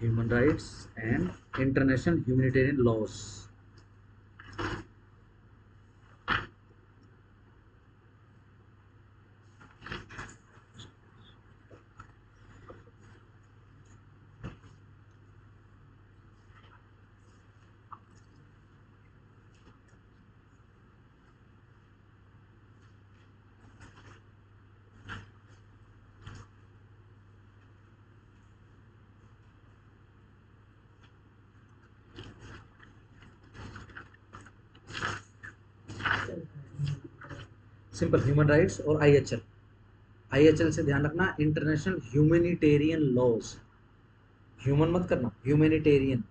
Human rights and international humanitarian laws. Simple human rights और IHL. आईएचएल से ध्यान रखना इंटरनेशनल ह्यूमैनिटेरियन लॉज, ह्यूमन मत करना, ह्यूमैनिटेरियन।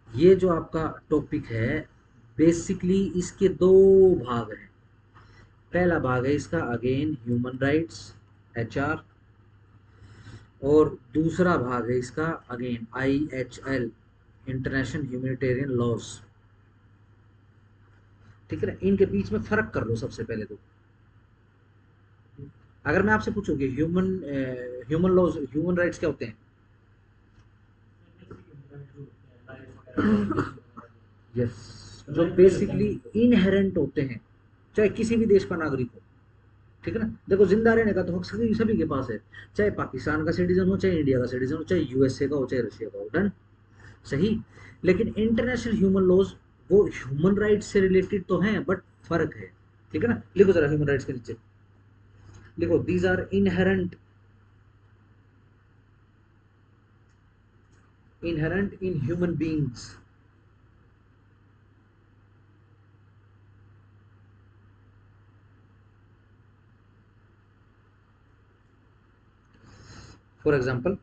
ये जो आपका टॉपिक है बेसिकली इसके दो भाग हैं। पहला भाग है इसका अगेन ह्यूमन राइट्स एचआर, और दूसरा भाग है इसका अगेन आईएचएल इंटरनेशनल ह्यूमैनिटेरियन लॉज। ठीक है ना, इनके बीच में फर्क कर लो सबसे पहले तो। अगर मैं आपसे पूछूं कि ह्यूमन लॉज ह्यूमन राइट्स क्या होते हैं? यस, जो बेसिकली इनहेरेंट होते हैं चाहे किसी भी देश का नागरिक हो। ठीक है ना, देखो जिंदा रहने का तो हक सभी सभी के पास है, चाहे पाकिस्तान का सिटीजन हो, चाहे इंडिया का सिटीजन हो, चाहे यूएसए का हो, चाहे रशिया का हो। डन, सही। लेकिन इंटरनेशनल ह्यूमन लॉज वो ह्यूमन राइट्स से रिलेटेड तो हैं बट फर्क है। ठीक है ना, लिखो जरा ह्यूमन राइट्स के नीचे लिखो these are inherent in human beings. For example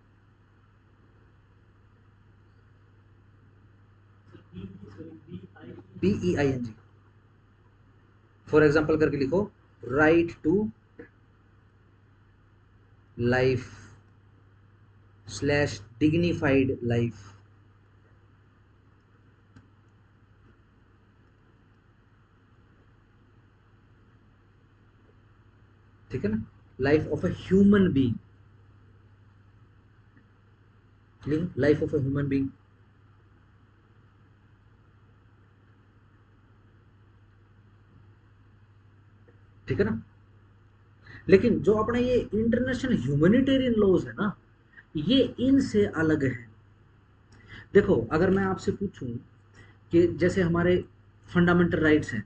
BEING, for example करके लिखो right to life slash dignified life. ठीक है ना, life of a human being, life of a human being. ठीक है ना, लेकिन जो अपने ये इंटरनेशनल ह्यूमैनिटेरियन लॉज है ना, ये इनसे अलग है। देखो अगर मैं आपसे पूछूं कि जैसे हमारे फंडामेंटल राइट्स हैं,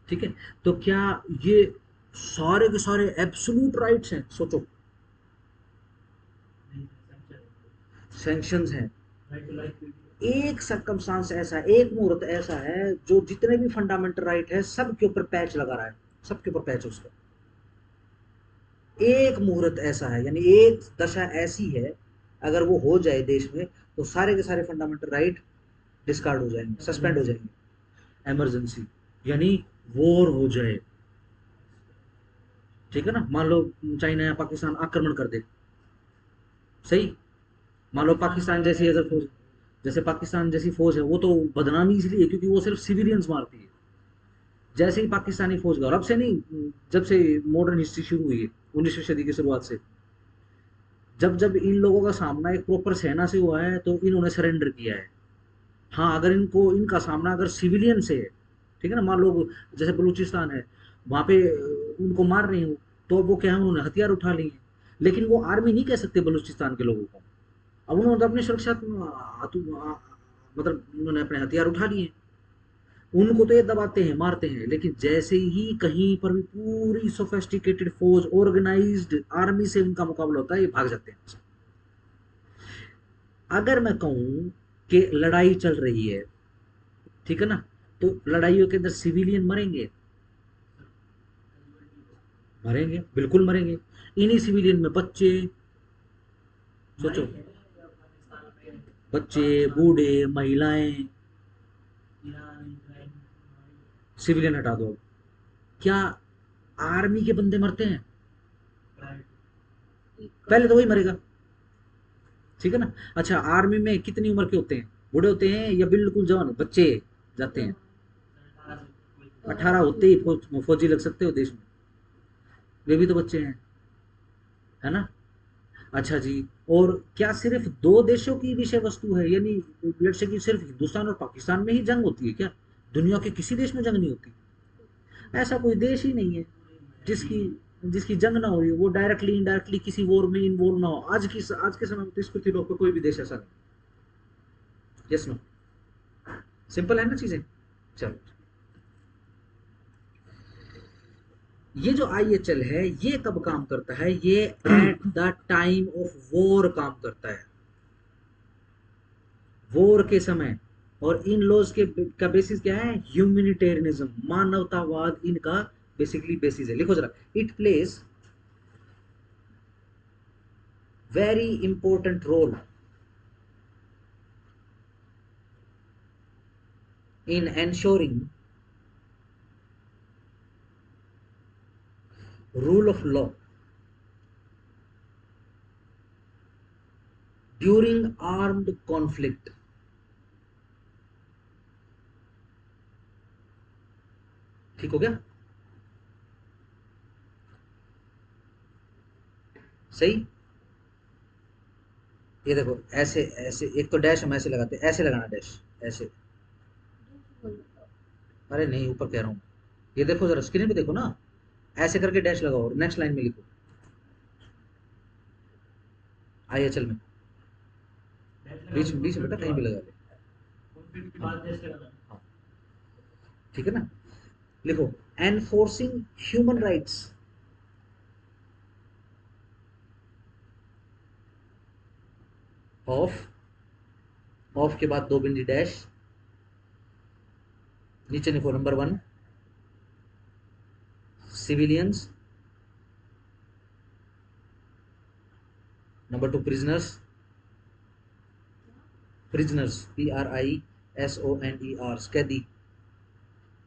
ठीक है, तो क्या ये सारे के सारे एब्सोल्यूट राइट्स हैं? सोचो, सैंक्शंस हैं। एक सर्कमस्टांस ऐसा, एक मुहूर्त ऐसा है जो जितने भी फंडामेंटल राइट है सब के ऊपर पैच लगा रहा है, सबके ऊपर पैच है उसका। एक मुहूर्त ऐसा है, यानी एक दशा ऐसी है, अगर वो हो जाए देश में तो सारे के सारे फंडामेंटल राइट डिस्कार्ड हो जाएंगे, सस्पेंड हो जाएंगे। इमरजेंसी यानी वॉर हो जाए। ठीक है ना, मान लो चाइना या पाकिस्तान आक्रमण कर दे, सही। मान लो पाकिस्तान जैसी अगर फौज, जैसे पाकिस्तान जैसी फौज है, वो तो बदनामी इसलिए है क्योंकि वो सिर्फ सिविलियंस मारती है। जैसे ही पाकिस्तानी फौज का, और अब से नहीं, जब से मॉडर्न हिस्ट्री शुरू हुई है 19वीं सदी की शुरुआत से, जब जब इन लोगों का सामना एक प्रॉपर सेना से हुआ है तो इन्होंने सरेंडर किया है। हाँ, अगर इनको इनका सामना अगर सिविलियन से है, ठीक है ना, मान लो जैसे बलूचिस्तान है, वहां पे उनको मार रही हूँ, तो वो क्या है, उन्होंने हथियार उठा लिए हैं। लेकिन वो आर्मी नहीं कह सकते बलूचिस्तान के लोगों को। अब उन्होंने तो अपनी सुरक्षा मतलब उन्होंने अपने हथियार उठा लिए। उनको तो ये दबाते हैं, मारते हैं, लेकिन जैसे ही कहीं पर भी पूरी सोफेस्टिकेटेड फौज, ऑर्गेनाइज्ड आर्मी से उनका मुकाबला होता है, ये भाग जाते हैं। अगर मैं कहूं कि लड़ाई चल रही है, ठीक है ना, तो लड़ाइयों के अंदर सिविलियन मरेंगे, मरेंगे, बिल्कुल मरेंगे। इन्हीं सिविलियन में बच्चे, सोचो, बच्चे, बूढ़े, महिलाएं, सिविलियन हटा दो। क्या आर्मी के बंदे मरते हैं? पहले तो वही मरेगा। ठीक है ना, अच्छा आर्मी में कितनी उम्र के होते हैं? बूढ़े होते हैं या बिल्कुल जवान बच्चे जाते हैं? 18 होते ही फौजी लग सकते हो देश में। वे भी तो बच्चे हैं, है ना? अच्छा जी, और क्या सिर्फ दो देशों की विषय वस्तु है, यानी लेट्स से कि सिर्फ हिंदुस्तान और पाकिस्तान में ही जंग होती है क्या? दुनिया के किसी देश में जंग नहीं होती? ऐसा कोई देश ही नहीं है जिसकी जिसकी जंग ना हो रही हो, वो डायरेक्टली इनडायरेक्टली किसी वॉर में इन्वॉल्व ना हो। आज के समय में तो इस पृथ्वी पर कोई भी देश ऐसा नहीं। Yes no? सिंपल है ना चीजें। चलो, ये जो IHL है ये कब काम करता है? ये eight the time of war काम करता है, वॉर के समय। और इन लॉज के का बेसिस क्या है? ह्यूमैनिटेरियनिज्म, मानवतावाद इनका बेसिकली बेसिस है। लिखो जरा, it plays very important role in ensuring rule of law during armed conflict। ठीक हो गया? सही। ये देखो, ऐसे ऐसे एक तो डैश हम ऐसे लगाते हैं, ऐसे लगाना डैश, ऐसे। अरे नहीं, ऊपर कह रहा हूँ। ये देखो जरा, स्क्रीन पे देखो ना, ऐसे करके डैश लगाओ और नेक्स्ट लाइन में लिखो IHL में। बीच बीच में बेटा कहीं भी लगा ले। हाँ, ठीक है ना? लिखो, enforcing human rights of, of के बाद दो बिंदी डैश, नीचे लिखो number 1 civilians, number 2 prisoners, prisoners PRISONERs कैदी,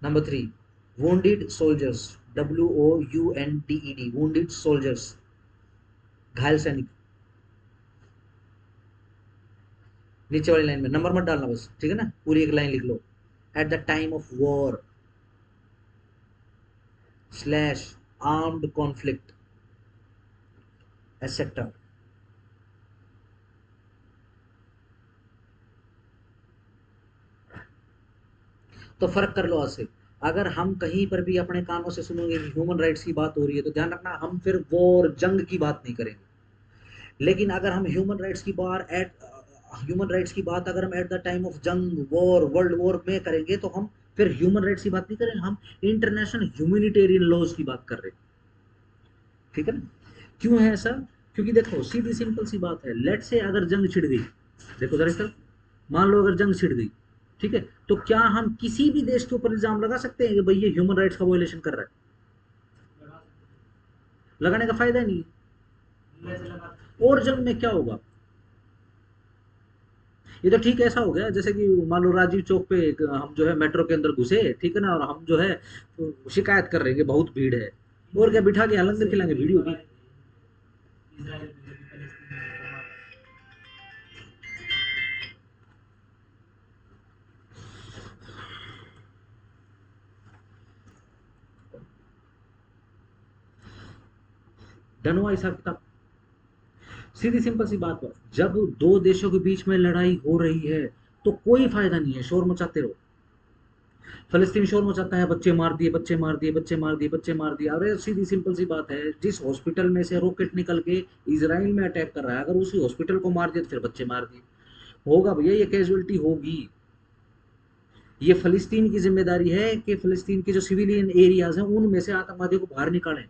number 3 wounded soldiers WOUNDED wounded soldiers घायल सैनिक। नीचे वाली लाइन में नंबर मत डालना बस, ठीक है ना? पूरी एक लाइन लिख लो, at the time of war slash armed conflict etcetera. तो फर्क कर लो आज से। अगर हम कहीं पर भी अपने कानों से सुनोगे कि ह्यूमन राइट्स की बात हो रही है, तो ध्यान रखना, हम फिर वॉर जंग की बात नहीं करेंगे। लेकिन अगर हम ह्यूमन राइट्स की बात अगर हम एट द टाइम ऑफ जंग, वॉर, वर्ल्ड वॉर में करेंगे, तो हम फिर ह्यूमन राइट्स की बात नहीं करेंगे, हम इंटरनेशनल ह्यूमैनिटेरियन लॉज की बात कर रहे हैं। ठीक है ना? क्यों है ऐसा? क्योंकि देखो, सीधी सिंपल सी बात है, लेट से अगर जंग छिड़ गई, देखो दरअसल मान लो अगर जंग छिड़ गई, ठीक है, तो क्या हम किसी भी देश के ऊपर इल्जाम लगा सकते हैं कि भाई ये ह्यूमन राइट्स का वायलेशन कर रहा है? लगाने का फायदा नहीं है। और जंग में क्या होगा? ये तो ठीक ऐसा हो गया जैसे कि मान लो राजीव चौक पे हम जो है मेट्रो के अंदर घुसे, ठीक है ना, और हम जो है तो शिकायत कर रहे हैं कि बहुत भीड़ है, और क्या बिठा के लंगर खिलाएंगे वीडियो की। डन हुआ हिसाब किताब। सीधी सिंपल सी बात है, जब दो देशों के बीच में लड़ाई हो रही है तो कोई फायदा नहीं है शोर मचाते रहो। फलस्तीन शोर मचाता है, बच्चे मार दिए, बच्चे मार दिए, बच्चे मार दिए, बच्चे मार दिए। अरे सीधी सिंपल सी बात है, जिस हॉस्पिटल में से रॉकेट निकल के इसराइल में अटैक कर रहा है, अगर उसी हॉस्पिटल को मार दिया तो फिर बच्चे मार दिए। होगा भैया, ये कैजुअलिटी होगी। ये फलस्तीन की जिम्मेदारी है कि फलस्तीन के जो सिविलियन एरियाज हैं उनमें से आतंकवादियों को बाहर निकालें।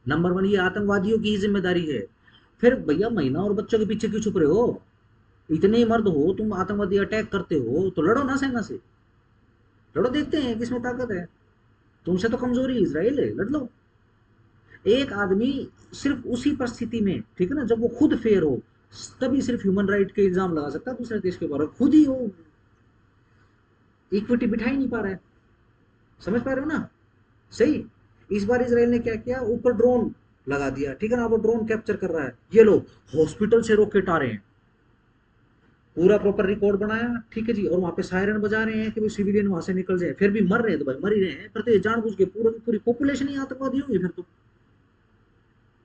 नंबर 1 ये आतंकवादियों की ही जिम्मेदारी है। फिर भैया महिला और बच्चों के पीछे क्यों छुप रहे हो? इतने ही मर्द हो तुम, आतंकवादी अटैक करते हो तो लड़ो ना सेना से, लड़ो, देखते हैं किसमें ताकत है। तुमसे तो कमजोरी इसराइल है, लड़ लो। एक आदमी सिर्फ उसी परिस्थिति में, ठीक है ना, जब वो खुद फेयर हो, तभी सिर्फ ह्यूमन राइट के इल्जाम लगा सकता है दूसरे देश के ऊपर। खुद ही वो इक्विटी बिठा ही नहीं पा रहा है। समझ पा रहे हो ना? सही। इस बार इसराइल ने क्या किया, ऊपर ड्रोन लगा दिया, ठीक है ना, वो ड्रोन कैप्चर कर रहा है। ये लोग हॉस्पिटल से रॉकेट आ रहे हैं, पूरा प्रॉपर रिकॉर्ड बनाया, ठीक है जी, और वहां पे सायरन बजा रहे हैं कि भाई सिविलियन वहां से निकल जाए। फिर भी मर रहे हैं तो भाई मर ही रहे हैं, फिर तो ये जानबूझ के पूरी पूरी पॉपुलेशन ही आतंकवादी होगी फिर तो।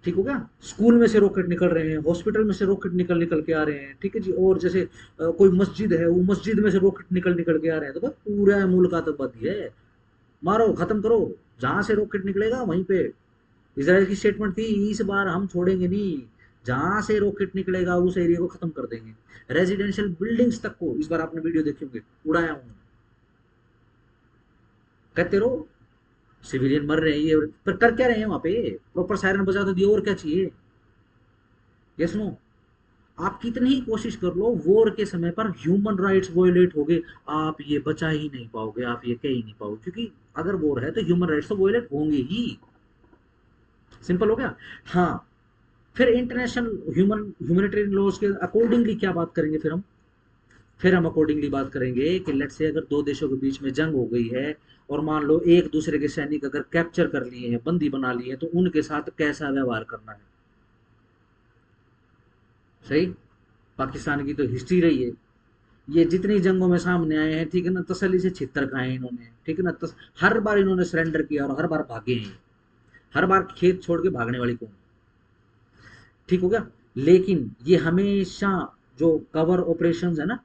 ठीक हो गया। स्कूल में से रॉकेट निकल रहे हैं, हॉस्पिटल में से रॉकेट निकल निकल के आ रहे हैं, ठीक है जी। और जैसे कोई मस्जिद है, वो मस्जिद में से रॉकेट निकल निकल के आ रहे हैं, तो बस पूरा मुल्क आतंकवादी है। मारो, खत्म करो। जहां से रॉकेट निकलेगा वहीं पे। इसराइल की स्टेटमेंट थी, इस बार हम छोड़ेंगे नहीं, जहां से रॉकेट निकलेगा उस एरिया को खत्म कर देंगे। रेजिडेंशियल बिल्डिंग्स तक को, इस बार आपने वीडियो देखे होंगे, उड़ाया उन्होंने। कहते रहो सिविलियन मर रहे हैं ये, पर कर क्या रहे हैं वहां पे? प्रॉपर सायरन बजा तो दिया, और क्या चाहिए? ये सुनो, आप कितनी ही कोशिश कर लो, वॉर के समय पर ह्यूमन राइट्स वोलेट हो गए, आप ये बचा ही नहीं पाओगे, आप ये कह ही नहीं पाओगे, क्योंकि अगर वॉर है तो ह्यूमन राइट्स तो वोलेट होंगे ही। सिंपल हो गया। हाँ, फिर इंटरनेशनल ह्यूमैनिटेरियन लॉज के अकॉर्डिंगली क्या बात करेंगे फिर हम अकॉर्डिंगली बात करेंगे कि लेट्स से अगर दो देशों के बीच में जंग हो गई है, और मान लो एक दूसरे के सैनिक अगर कैप्चर कर लिए हैं, बंदी बना लिए हैं, तो उनके साथ कैसा व्यवहार करना है। सही। पाकिस्तान की तो हिस्ट्री रही है, ये जितनी जंगों में सामने आए हैं, ठीक है ना, तसल्ली से छितर खाए हैं इन्होंने, ठीक है ना, हर बार इन्होंने सरेंडर किया और हर बार भागे हैं। हर बार खेत छोड़ के भागने वाली कौन? ठीक हो गया। लेकिन ये हमेशा जो कवर ऑपरेशंस है ना,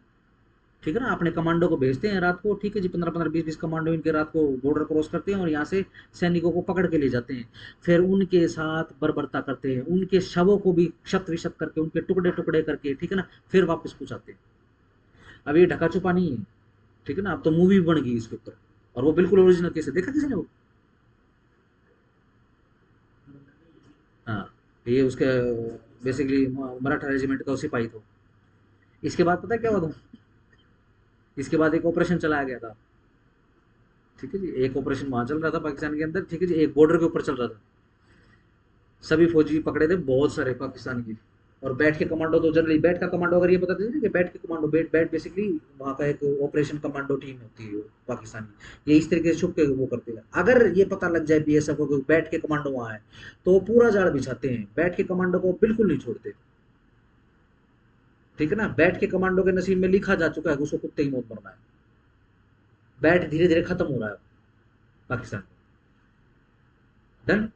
ठीक है ना, अपने कमांडो को भेजते हैं रात को, ठीक है जी, 15-15, 20-20 कमांडो इनके रात को बॉर्डर क्रॉस करते हैं और यहाँ से सैनिकों को पकड़ के ले जाते हैं। फिर उनके साथ बर्बरता करते हैं, उनके शवों को भी क्षत विक्षत करके, उनके टुकड़े टुकड़े करके, ठीक है ना, फिर वापस पहुंचाते हैं। अब ये ढका छुपा नहीं है, ठीक है ना, अब तो मूवी बन गई इसके ऊपर, और वो बिल्कुल ओरिजिनल केस है, देखा किसी ने वो? हाँ, ये उसके बेसिकली मराठा रेजिमेंट का सिपाही था। इसके बाद पता है क्या हुआ था? इसके बाद एक ऑपरेशन चलाया गया था, ठीक है जी, एक ऑपरेशन वहां चल रहा था पाकिस्तान के अंदर, ठीक है जी, एक बॉर्डर के ऊपर चल रहा था। सभी फौजी पकड़े थे, बहुत सारे पाकिस्तान की। और बैठ के कमांडो तो जनरली, बैठ का कमांडो अगर ये पता चले कि बैठ के कमांडो, बैठ बैठ बेसिकली वहाँ का एक ऑपरेशन कमांडो टीम होती है पाकिस्तानी, ये इस तरीके से छुप के वो करते हैं। अगर ये पता लग जाए बीएसएफ को कि बैठ के कमांडो वहाँ है, तो वो पूरा जाल बिछाते हैं, बैठ के कमांडो को बिल्कुल नहीं छोड़ते। ठीक है ना, बैठ के कमांडो के नसीब में लिखा जा चुका है कि उसको कुत्ते ही मौत मरना है। बैठ धीरे धीरे खत्म हो रहा है पाकिस्तान। डन।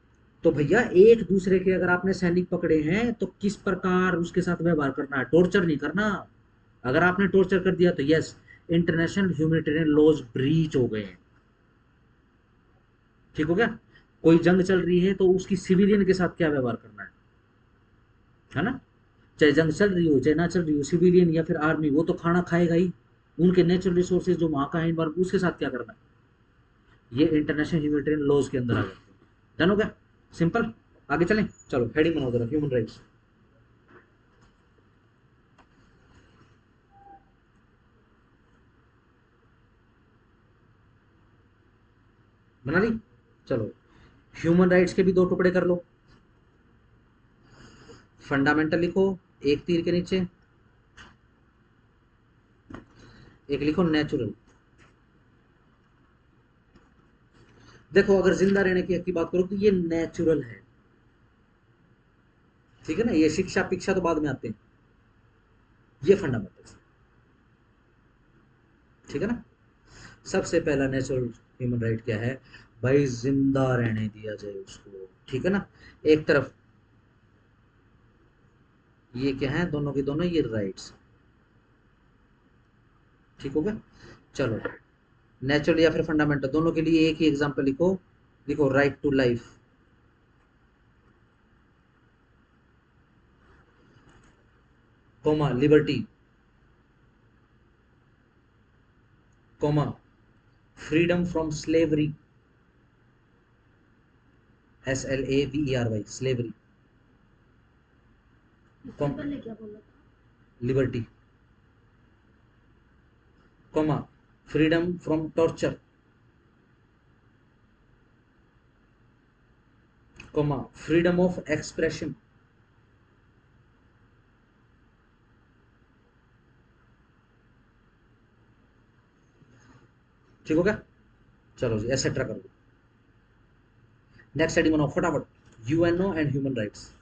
तो भैया एक दूसरे के अगर आपने सैनिक पकड़े हैं तो किस प्रकार उसके साथ व्यवहार करना है, टॉर्चर नहीं करना। अगर आपने टॉर्चर कर दिया तो yes, international humanitarian laws breach हो गए हैं। ठीक हो गया। कोई जंग चल रही है तो उसकी सिविलियन के साथ क्या व्यवहार करना है ना? चाहे जंग चल रही हो चाहे ना चल रही हो, सिविलियन या फिर आर्मी, वो तो खाना खाएगा ही। उनके नेचुरल रिसोर्सेज जो वहां का है environment, उसके साथ क्या करना है, ये इंटरनेशनल ह्यूमैनिटेरियन लॉज के अंदर आ जाते हैं। डन हो गया, सिंपल। आगे चलें, चलो हेडिंग बनाओ जरा, ह्यूमन राइट्स। बना ली? चलो, ह्यूमन राइट्स के भी दो टुकड़े कर लो। फंडामेंटल लिखो एक तीर के नीचे, एक लिखो नेचुरल। देखो, अगर जिंदा रहने की हक की बात करो तो ये नेचुरल है, ठीक है ना, ये शिक्षा पिक्षा तो बाद में आते हैं, ये फंडामेंटल। ठीक है ना। सबसे पहला नेचुरल ह्यूमन राइट क्या है? भाई जिंदा रहने दिया जाए उसको, ठीक है ना। एक तरफ ये क्या है, दोनों के दोनों ये राइट्स। ठीक हो गया। चलो, नेचुरल या फिर फंडामेंटल, दोनों के लिए एक ही एग्जांपल लिखो। लिखो right to life, comma liberty, comma freedom from slavery, SLAVERY slavery, liberty, comma freedom from torture, comma freedom of expression. ठीक हो गया। चलो जी, एसेट्रा कर दो। नेक्स्ट हेडिंग बनाओ फटाफट, यूएनओ एंड ह्यूमन राइट्स।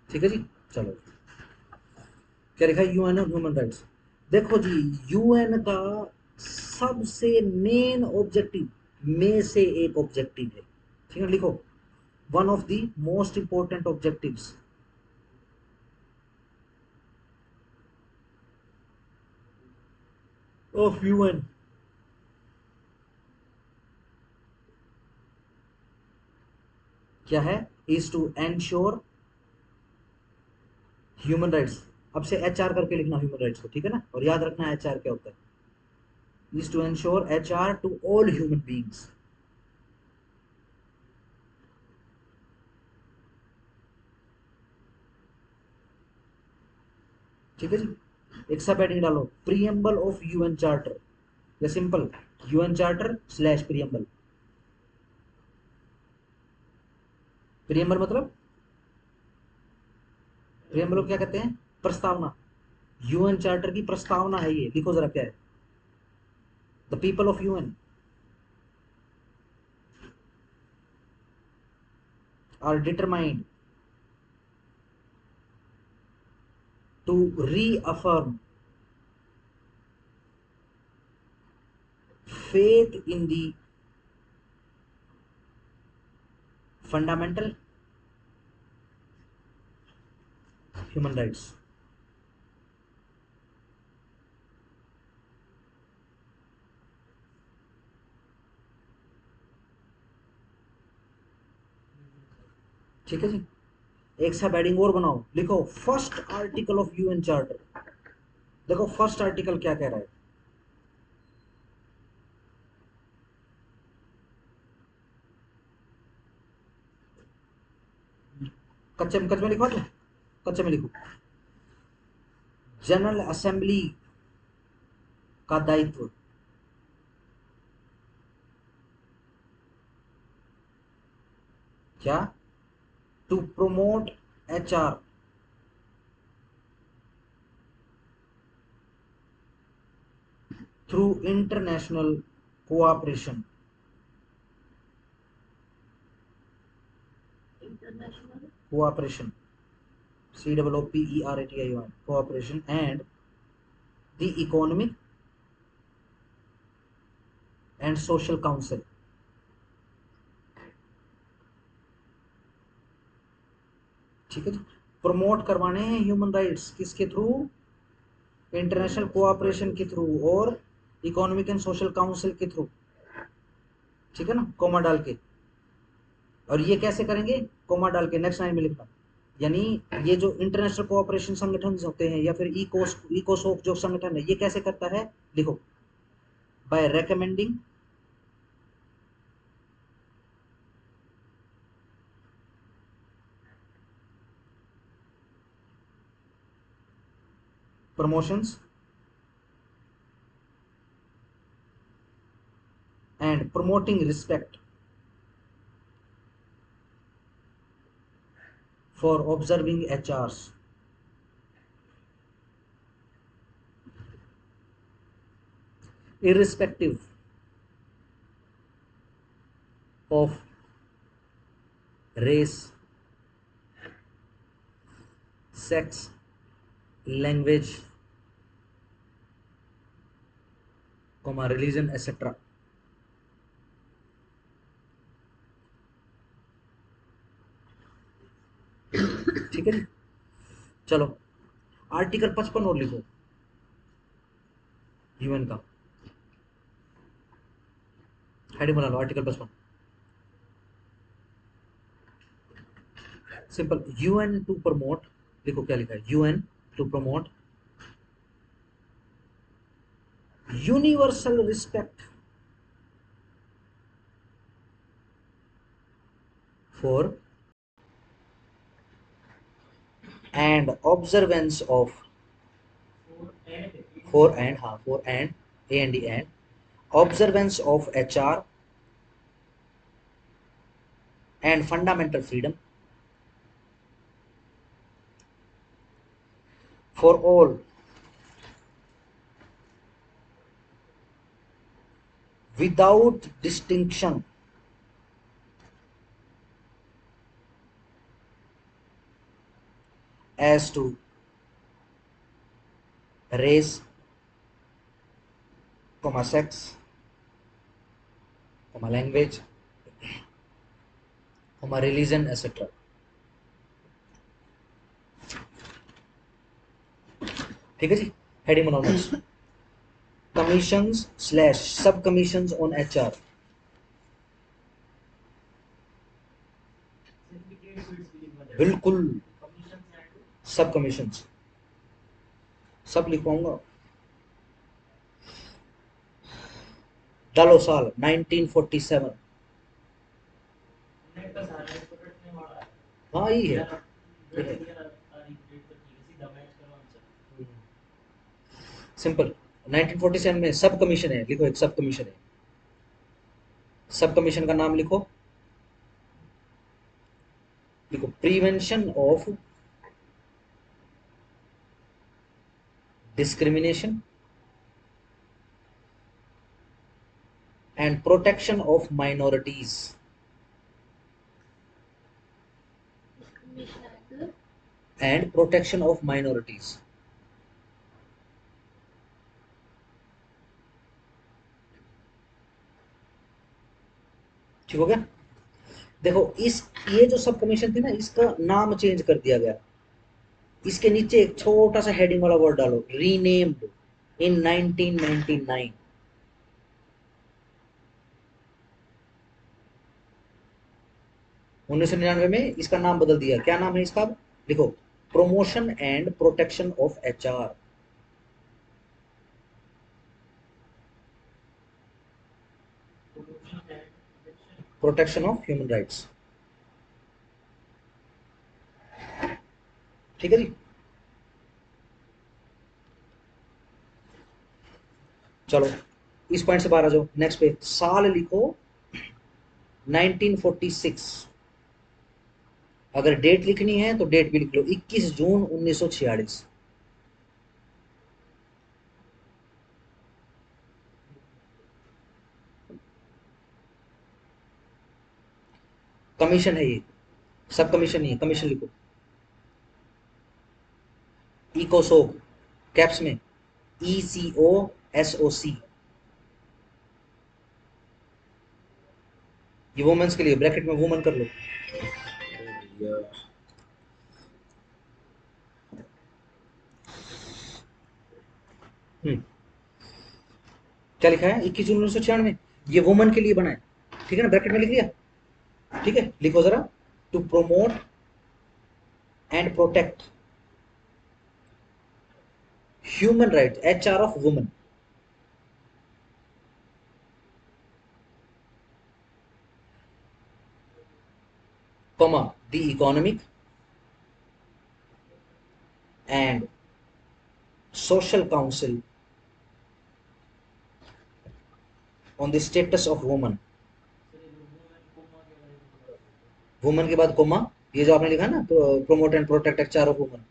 ठीक है जी। चलो, क्या लिखा है? UN human rights. देखो जी, यूएन का सबसे मेन ऑब्जेक्टिव में से एक ऑब्जेक्टिव है, ठीक है, लिखो, one of the most important objectives of UN क्या है? Is to ensure human rights. अब से एचआर करके लिखना ह्यूमन राइट्स को, ठीक है ना, और याद रखना एचआर क्या होता है। Is to ensure HR to all human beings. ठीक है जी। एक सब हेडिंग डालो, प्रीएम्बल ऑफ यूएन चार्टर, या simple UN charter slash preamble. Preamble मतलब, प्रीएम्बल को क्या कहते हैं? प्रस्तावना। यूएन चार्टर की प्रस्तावना है ये, लिखो जरा क्या है। The people of UN are determined to reaffirm faith in the fundamental human rights। ठीक है जी। एक सब हेडिंग और बनाओ, लिखो first article of UN charter. देखो फर्स्ट आर्टिकल क्या कह रहा है। कच्चे में लिखवा दो, कच्चे में लिखो। जनरल असेंबली का दायित्व क्या? To promote HR through international cooperation. Cooperation, COOPERATION, cooperation and the economic and social council। ठीक है जी। प्रमोट करवाने हैं ह्यूमन राइट्स किसके थ्रू? इंटरनेशनल कोऑपरेशन के थ्रू और इकोनॉमिक एंड सोशल काउंसिल के थ्रू। ठीक है ना, कोमा डाल के। और ये कैसे करेंगे? कोमा डाल के नेक्स्ट लाइन में लिखना। यानी ये जो इंटरनेशनल कोऑपरेशन संगठन होते हैं या फिर इकोसोक जो संगठन है, ये कैसे करता है? लिखो, by recommending promotions and promoting respect for observing HRs irrespective of race, sex, language, religion, etc। ठीक है जी। चलो आर्टिकल 55 और लिखो यूएन का, हेडिंग बना लो article 55। Simple, UN to promote, देखो क्या लिखा है, UN to promote universal respect for and observance of, for and A and D and observance of HR and fundamental freedom for all without distinction as to race, sex, language, religion etcetera. ठीक है जी। Heading बनाओ next, commissions slash sub commissions on HR. बिल्कुल, sub commissions सब लिखवाऊंगा। डालो साल 1947। हाँ यही है। सिंपल, 1947 में सब कमीशन है, लिखो एक सब कमीशन है। सब कमीशन का नाम लिखो, लिखो prevention of discrimination and protection of minorities. And protection of minorities. ठीक हो गया। देखो इस, ये जो सब कमीशन थी ना, इसका नाम चेंज कर दिया गया। इसके नीचे एक छोटा सा हेडिंग वाला वर्ड डालो, रीनेम्ड इन 1999। 1999 में इसका नाम बदल दिया। क्या नाम है इसका? लिखो, promotion and protection of HR. Protection of human rights. ठीक है जी। चलो इस पॉइंट से बाहर आ जाओ, नेक्स्ट पे साल लिखो 1946। अगर डेट लिखनी है तो डेट भी लिख लो, 21 जून 1946। कमीशन है ये, सब कमीशन नहीं है, कमीशन लिखो। इकोसोक, कैप्स में ECOSOC। ये वुमेन्स के लिए, ब्रैकेट में वुमन कर लो। क्या लिखा है? 21 जून 1996, ये वुमन के लिए बना है। ठीक है ना, ब्रैकेट में लिख लिया। ठीक है, लिखो जरा, to promote and protect human right, HR of woman, comma the economic and social council on the status of woman। Woman के बाद कोमा, ये जो आपने लिखा ना, promote and protect HR of woman,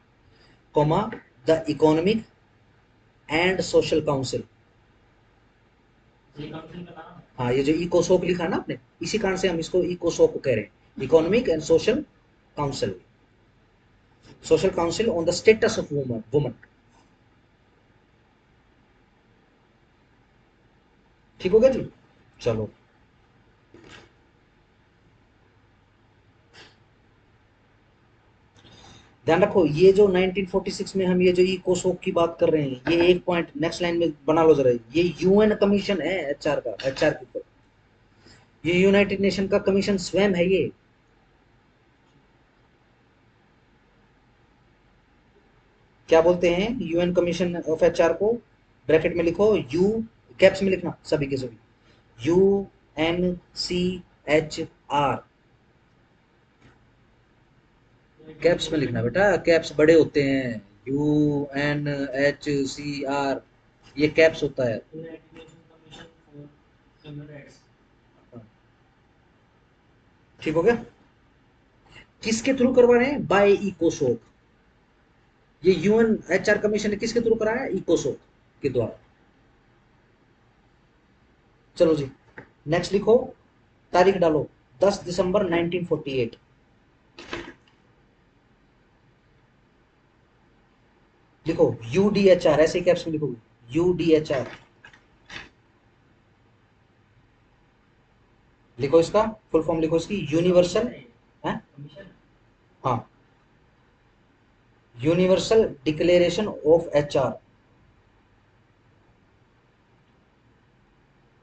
comma the economic and social council. हाँ, ये जो इकोसोक लिखा ना आपने, इसी कारण से हम इसको इकोसोक कह रहे हैं, economic and social council. Social council on the status of woman, woman. ठीक हो गया जी। चलो ध्यान रखो, ये जो 1946 में हम ये जो इकोसोक की बात कर रहे हैं, ये एक पॉइंट नेक्स्ट लाइन में बना लो जरा, ये यूएन कमीशन है एचआर का, एचआर के ऊपर। ये यूनाइटेड नेशन का कमीशन स्वयं है ये। क्या बोलते हैं यूएन कमीशन ऑफ एचआर को? ब्रैकेट में लिखो यू, कैप्स में लिखना सभी के सभी, UNCHR। कैप्स में लिखना बेटा, कैप्स बड़े होते हैं, UNHCR, ये कैप्स होता है। ठीक हो गया। किसके थ्रू करवा रहे हैं? बाय इकोसोक। ये यूएन एचआर कमीशन ने किसके थ्रू कराया? इकोसोक के द्वारा। चलो जी, नेक्स्ट लिखो, तारीख डालो 10 दिसंबर 1948। लिखो UDHR, ऐसे कैप्स में लिखो UDHR, लिखो इसका फुल फॉर्म, लिखो इसकी यूनिवर्सल है, हाँ, यूनिवर्सल डिक्लेरेशन ऑफ HR।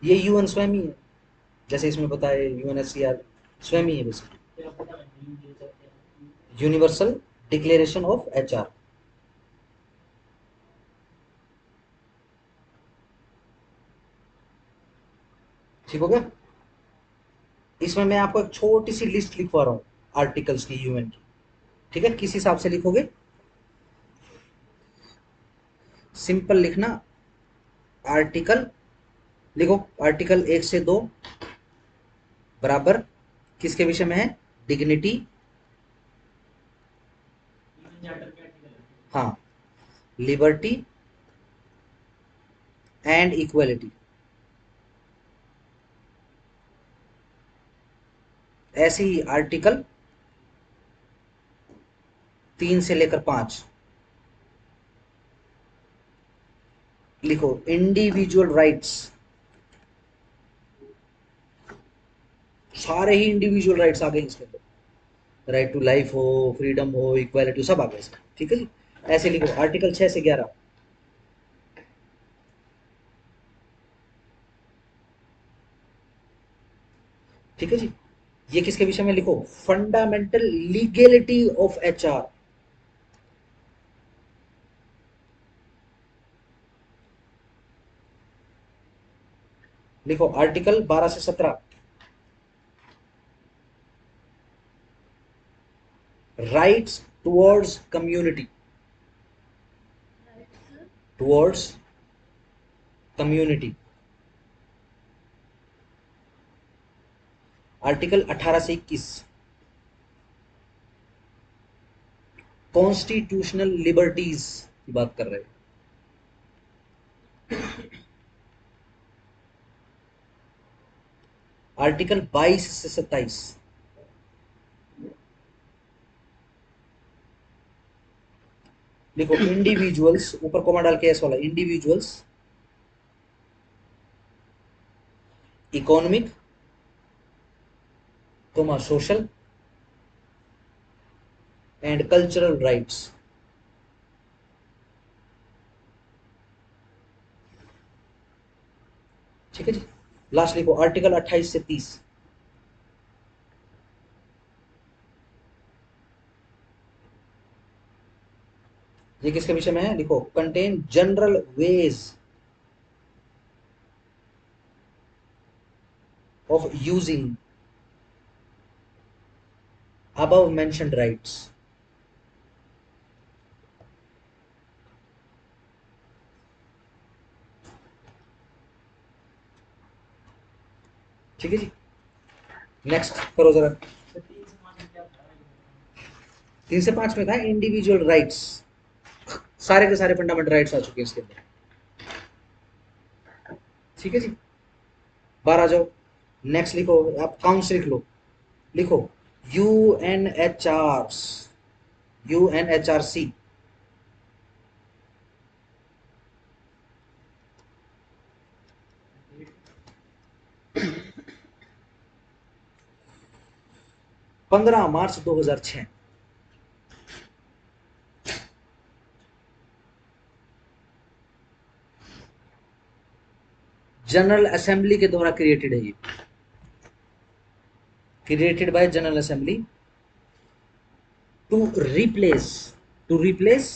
ये UN स्वयं ही है, जैसे इसमें बताया UNHCR स्वयं ही है basically, universal declaration of HR। ठीक हो गया। इसमें मैं आपको एक छोटी सी लिस्ट लिखवा रहा हूँ आर्टिकल्स की UN की, ठीक है, किस हिसाब से लिखोगे, सिंपल लिखना, आर्टिकल लिखो, आर्टिकल 1 से 2 बराबर किसके विषय में है, डिग्निटी, हाँ, लिबर्टी एंड इक्वलिटी, ऐसे ही आर्टिकल 3 से लेकर 5 लिखो, इंडिविजुअल राइट्स, सारे ही इंडिविजुअल राइट्स आ गए इसके अंदर, राइट टू लाइफ हो, फ्रीडम हो, इक्वालिटी, सब आ गए इसमें, ठीक है जी। ऐसे लिखो आर्टिकल 6 से 11, ठीक है जी। ये किसके विषय में, लिखो फंडामेंटल लीगेलिटी ऑफ HR, लिखो आर्टिकल 12 से 17, rights towards community, towards community, article 18 से 21, कॉन्स्टिट्यूशनल लिबर्टीज की बात कर रहे हैं, आर्टिकल 22 से 27, लिखो इंडिविजुअल्स, ऊपर कोमा डाल के एस वाला, individuals economic comma social and cultural rights, ठीक है जी। लास्ट लिखो आर्टिकल 28 से 30, ये किसके विषय में है, लिखो contain general ways of using above mentioned rights, ठीक है जी। नेक्स्ट करो जरा, 3 से 5 में था इंडिविजुअल राइट्स, सारे के सारे फंडामेंटल राइट्स आ चुके हैं इसके अंदर, ठीक है जी। 12 आ जाओ, नेक्स्ट लिखो, आप काउंट्स लिख लो, लिखो UNHRs, UNHRC, 15 March 2006, general assembly के द्वारा क्रिएटेड है ये, created by general assembly to replace, to replace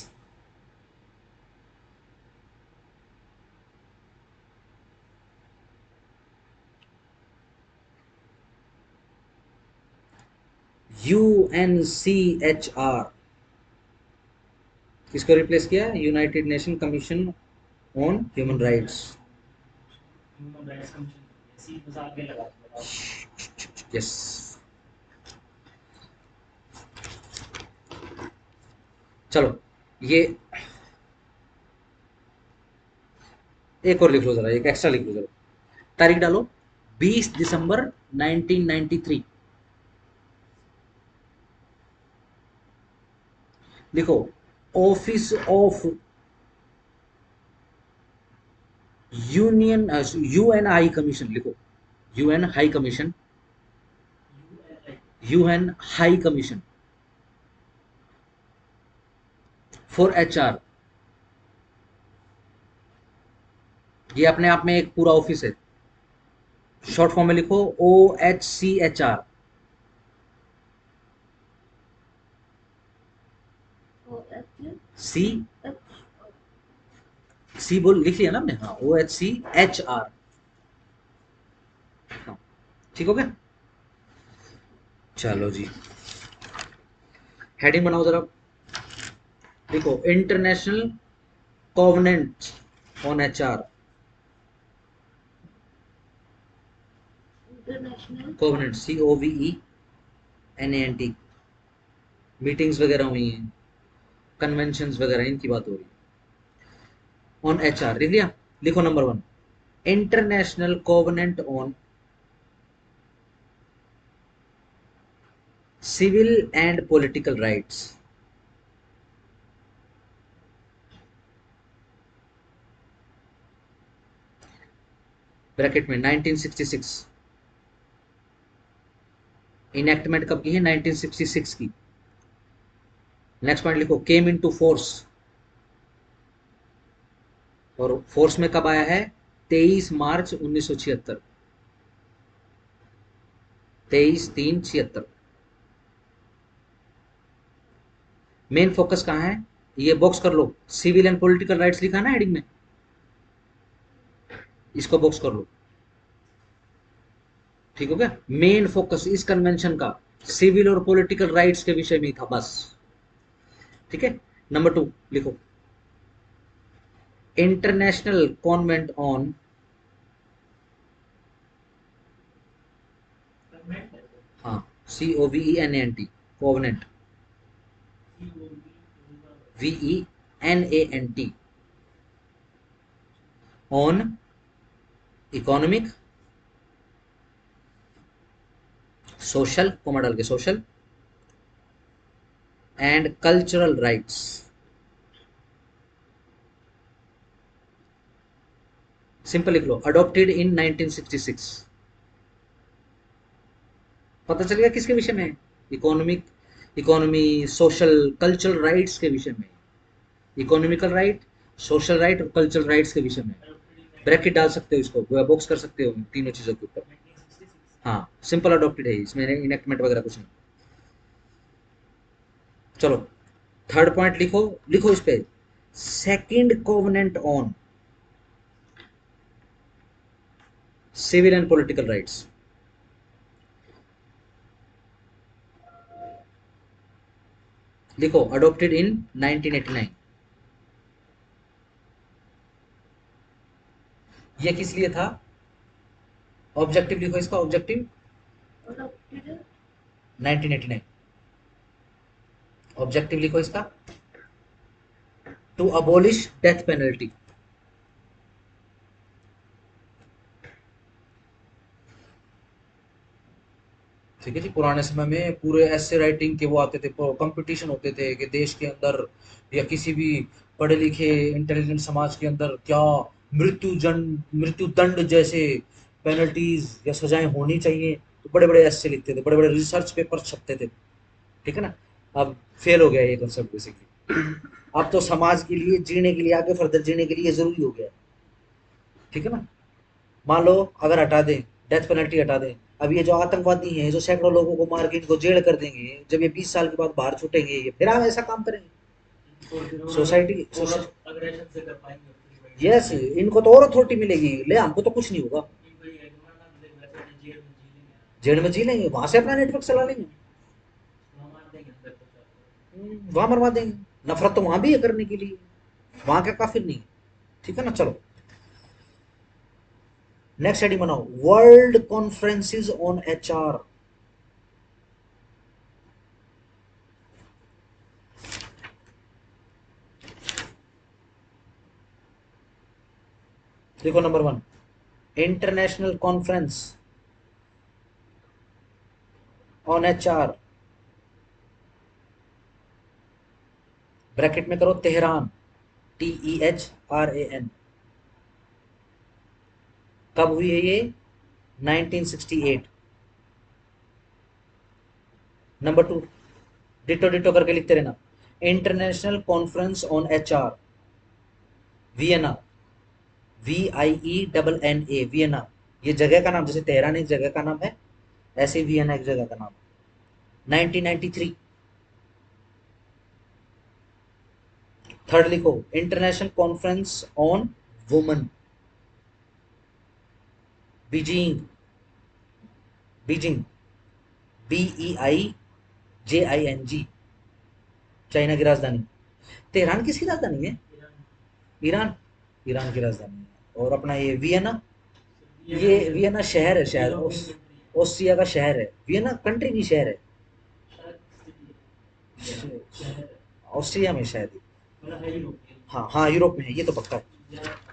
UNCHR, किसको रिप्लेस किया, United Nation commission on human rights, yes. चलो ये एक और लिख लो जरा, एक एक्स्ट्रा लिख लो जरा, तारीख डालो 20 दिसंबर 1993, लिखो office of union UN high commission लिखो, UN high commission, UN high commission for HR, ये अपने आप में एक पूरा ऑफिस है। शॉर्ट फॉर्म में लिखो OHCHR। सी सी बोल लिख लिया ना हमने, हाँ OHCHR। हाँ, ठीक हो गया। चलो जी, हेडिंग बनाओ जरा, देखो international covenant on HR, covenant COVENANT, meetings वगैरह हुई हैं, कन्वेंशंस वगैरह, इनकी बात हो रही है। ऑन एचआर लिख लिया, लिखो number 1, international covenant on civil and political rights, bracket में 1966, इनएक्टमेंट कब की है, 1966 की। नेक्स्ट पॉइंट लिखो, केम इनटू फोर्स, और फोर्स में कब आया है, 23 मार्च 1976, 23/3/76। मेन फोकस कहाँ है, ये बॉक्स कर लो, सिविल एंड पॉलिटिकल राइट्स लिखा है ना हेडिंग में, इसको बॉक्स कर लो, ठीक हो गया। मेन फोकस इस कन्वेंशन का सिविल और पॉलिटिकल राइट्स के विषय में ही था बस, ठीक है। नंबर 2 लिखो, इंटरनेशनल कॉन्वेंट ऑन, हाँ COVENANT, covenant, VENANT, on economic, social, comma डाल के social and cultural rights, simple लिख लो, अडॉप्टेड इन 1966। पता चल गया किसके विषय में है, economic, economy, social, cultural rights के विषय में, इकोनॉमिकल राइट, सोशल राइट और कल्चरल राइट्स के विषय में। ब्रैकेट डाल सकते हो, इसको बॉक्स कर सकते हो तीनों चीजों के ऊपर। हाँ, सिंपल अडॉप्टेड है, इसमें इनेक्टमेंट वगैरह कुछ नहीं। चलो थर्ड पॉइंट लिखो, लिखो इस पे, second covenant on civil and political rights, लिखो अडॉप्टेड इन 1989। ये किस लिए था, ऑब्जेक्टिव लिखो इसका, ऑब्जेक्टिव 1989, ऑब्जेक्टिव लिखो इसका, टू अबोलिश डेथ पेनल्टी। ठीक है जी, पुराने समय में पूरे ऐसे राइटिंग के वो आते थे, कंपटीशन होते थे कि देश के अंदर या किसी भी पढ़े लिखे इंटेलिजेंट समाज के अंदर क्या मृत्यु दंड जैसे पेनल्टीज या सजाएं होनी चाहिए, तो बड़े बड़े ऐसे लिखते थे, बड़े बड़े रिसर्च पेपर छपते थे, ठीक है ना। अब फेल हो गया ये कंसेप्ट बेसिकली, अब तो समाज के लिए जीने के लिए, आगे फर्दर जीने के लिए जरूरी हो गया, ठीक है ना। मान लो अगर हटा दें, डेथ पेनल्टी हटा दें, अब ये जो आतंकवादी हैं जो सैकड़ों लोगों को मार के इनको जेल कर देंगे, जब ये 20 साल के बाद बाहर छूटेंगे, ये फिर हम ऐसा काम करेंगे सोसाइटी, यस, इनको तो और अथॉरिटी मिलेगी, ले हमको तो कुछ नहीं होगा, जेल में जी लेंगे, वहां से अपना नेटवर्क चला लेंगे, वहां मरवा देंगे, नफरत तो वहां भी है करने के लिए, वहां का काफिर नहीं, ठीक है ना। चलो नेक्स्ट हेडिंग बनाओ, वर्ल्ड कॉन्फ्रेंसिस ऑन एचआर, देखो number 1, international conference on HR, bracket में करो तेहरान, TEHRAN, कब हुई है ये? 1968। नंबर 2, डिटो डिटो करके लिखते रहना। International conference on HR, Vienna, VIENNA, Vienna. ये जगह का नाम, जैसे तेहरान एक जगह का नाम है, ऐसे वियना एक जगह का नाम है। 1993। थर्ड लिखो, international conference on woman, Beijing, Beijing, BEIJING, China की राजधानी। तेहरान किसकी राजधानी है? ईरान, ईरान की राजधानी है। और अपना ये वियना, ये वियना शहर है शायद, ऑस्ट्रिया का शहर है। वियना कंट्री नहीं, शहर है। ऑस्ट्रिया में शायद ही। हाँ हाँ, यूरोप में है, ये तो पक्का है।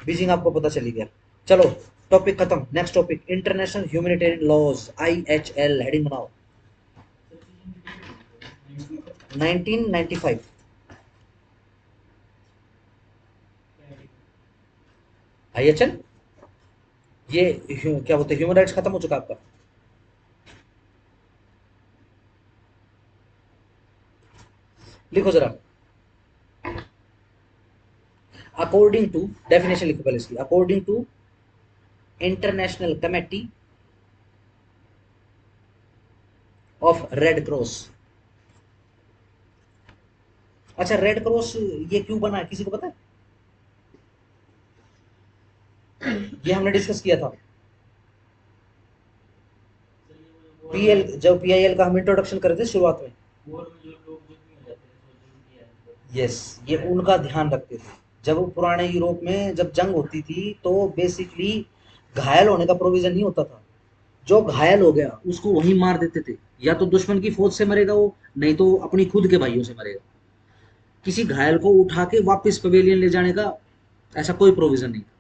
बीजिंग आपको पता चली गया। चलो, टॉपिक खत्म। Next topic, international humanitarian laws, IHL, heading बनाओ। 1995। IHL, ये क्या बोलते हैं, ह्यूमन राइट्स खत्म हो चुका आपका। लिखो जरा, अकॉर्डिंग टू, डेफिनेशन लिखो पहले इसकी। According to international committee of red cross. अच्छा, रेड क्रॉस ये क्यों बना है, किसी को पता है? ये हमने डिस्कस किया था। PL, जब PIL का हम इंट्रोडक्शन कर रहे थे शुरुआत में। यस, ये उनका ध्यान रखते थे। जब पुराने यूरोप में जब जंग होती थी तो बेसिकली घायल होने का प्रोविजन नहीं होता था। जो घायल हो गया उसको वहीं मार देते थे, या तो दुश्मन की फौज से मरेगा वो, नहीं तो अपनी खुद के भाइयों से मरेगा। किसी घायल को उठा के वापस पवेलियन ले जाने का ऐसा कोई प्रोविजन नहीं था।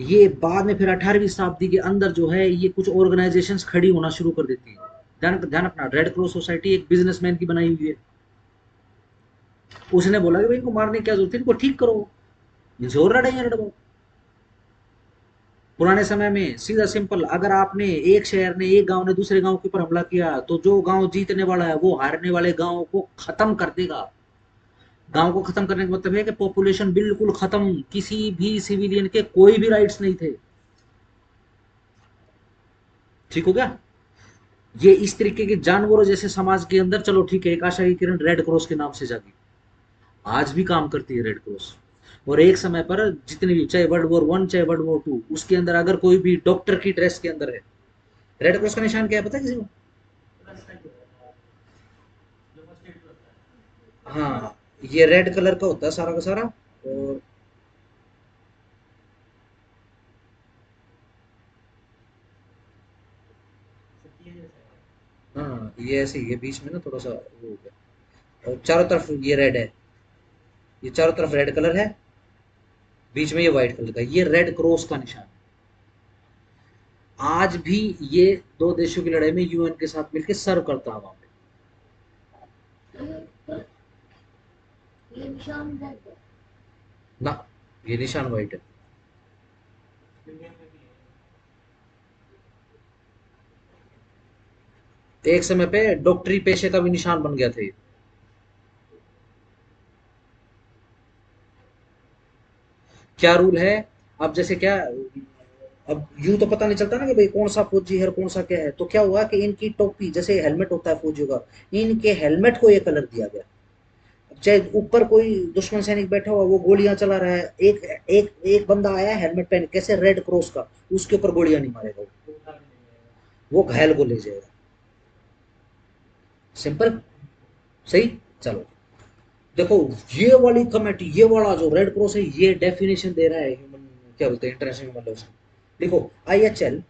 ये बाद में फिर 18वीं शताब्दी के अंदर जो है, ये कुछ ऑर्गेनाइजेशंस खड़ी होना शुरू कर देती है। ध्यान ध्यान रखना, रेड क्रॉस सोसाइटी एक बिजनेसमैन की बनाई हुई है। उसने बोला कि भाई इनको मारने की क्या जरूरत है, इनको ठीक करो, इनसे और लड़ाइयां लड़वाओ। पुराने समय में सीधा सिंपल, अगर आपने एक शहर ने, एक गांव ने दूसरे गांव के ऊपर हमला किया, तो जो गांव जीतने वाला है वो हारने वाले गांव को खत्म कर देगा। गांव को खत्म करने का मतलब है कि पॉपुलेशन बिल्कुल खत्म, किसी भी सिविलियन के कोई भी राइट्स नहीं थे। ठीक हो गया? ये इस तरीके के जानवरों जैसे समाज के अंदर, चलो ठीक है, एक आशा की किरण रेड क्रॉस के नाम से जागी, आज भी काम करती है रेड क्रॉस। और एक समय पर जितने भी, चाहे वर्ल्ड वॉर 1 चाहे वर्ल्ड वॉर 2, उसके अंदर अगर कोई भी डॉक्टर की ड्रेस के अंदर है, रेड क्रॉस का निशान क्या है पता है किसी को? हाँ, ये रेड कलर का होता है सारा का सारा। और हाँ, ये ऐसे ही है, बीच में ना थोड़ा सा वो हो गया। और चारों तरफ ये रेड है, ये चारों तरफ रेड कलर है, बीच में ये व्हाइट कलर का, ये रेड क्रॉस का निशान है। आज भी ये दो देशों की लड़ाई में UN के साथ मिलकर सर्व करता है वहां पे। ना, ये निशान व्हाइट है। एक समय पे डॉक्टरी पेशे का भी निशान बन गया था ये। क्या रूल है? अब जैसे क्या, अब यूं तो पता नहीं चलता ना कि भाई कौन सा फौजी है और कौन सा क्या है, तो क्या हुआ कि इनकी टोपी, जैसे हेलमेट होता है फौजियों का, इनके हेलमेट को ये कलर दिया गया। चाहे ऊपर कोई दुश्मन सैनिक बैठा हुआ, वो गोलियां चला रहा है, एक एक एक बंदा आया हेलमेट पहन कैसे रेड क्रॉस का, उसके ऊपर गोलियां नहीं मारेगा, वो घायल को ले जाएगा। सिंपल, सही। चलो, देखो, ये वाली कमेटी, ये वाला जो रेड क्रॉस है, ये डेफिनेशन दे रहा है ह्यूमन, क्या बोलते हैं, इंटरनेशनल ह्यूमन लॉ। लिखो, IHL,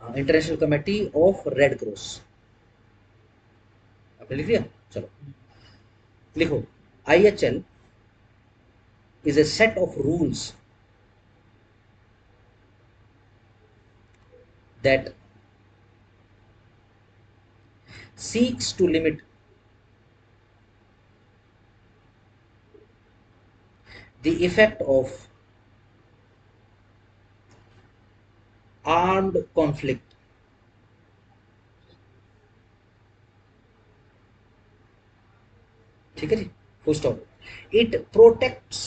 international committee of red cross. आपने लिख लिया? चलो, लिखो, IHL is a set of rules that seeks to limit the effect of armed conflict, ठीक है जी, full stop. It protects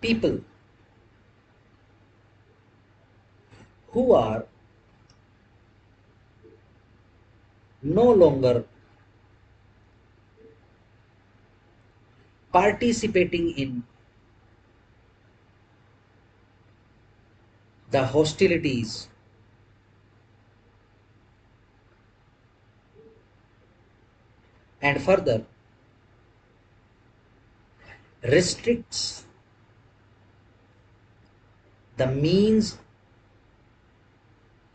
people who are no longer participating in the hostilities and further restricts the means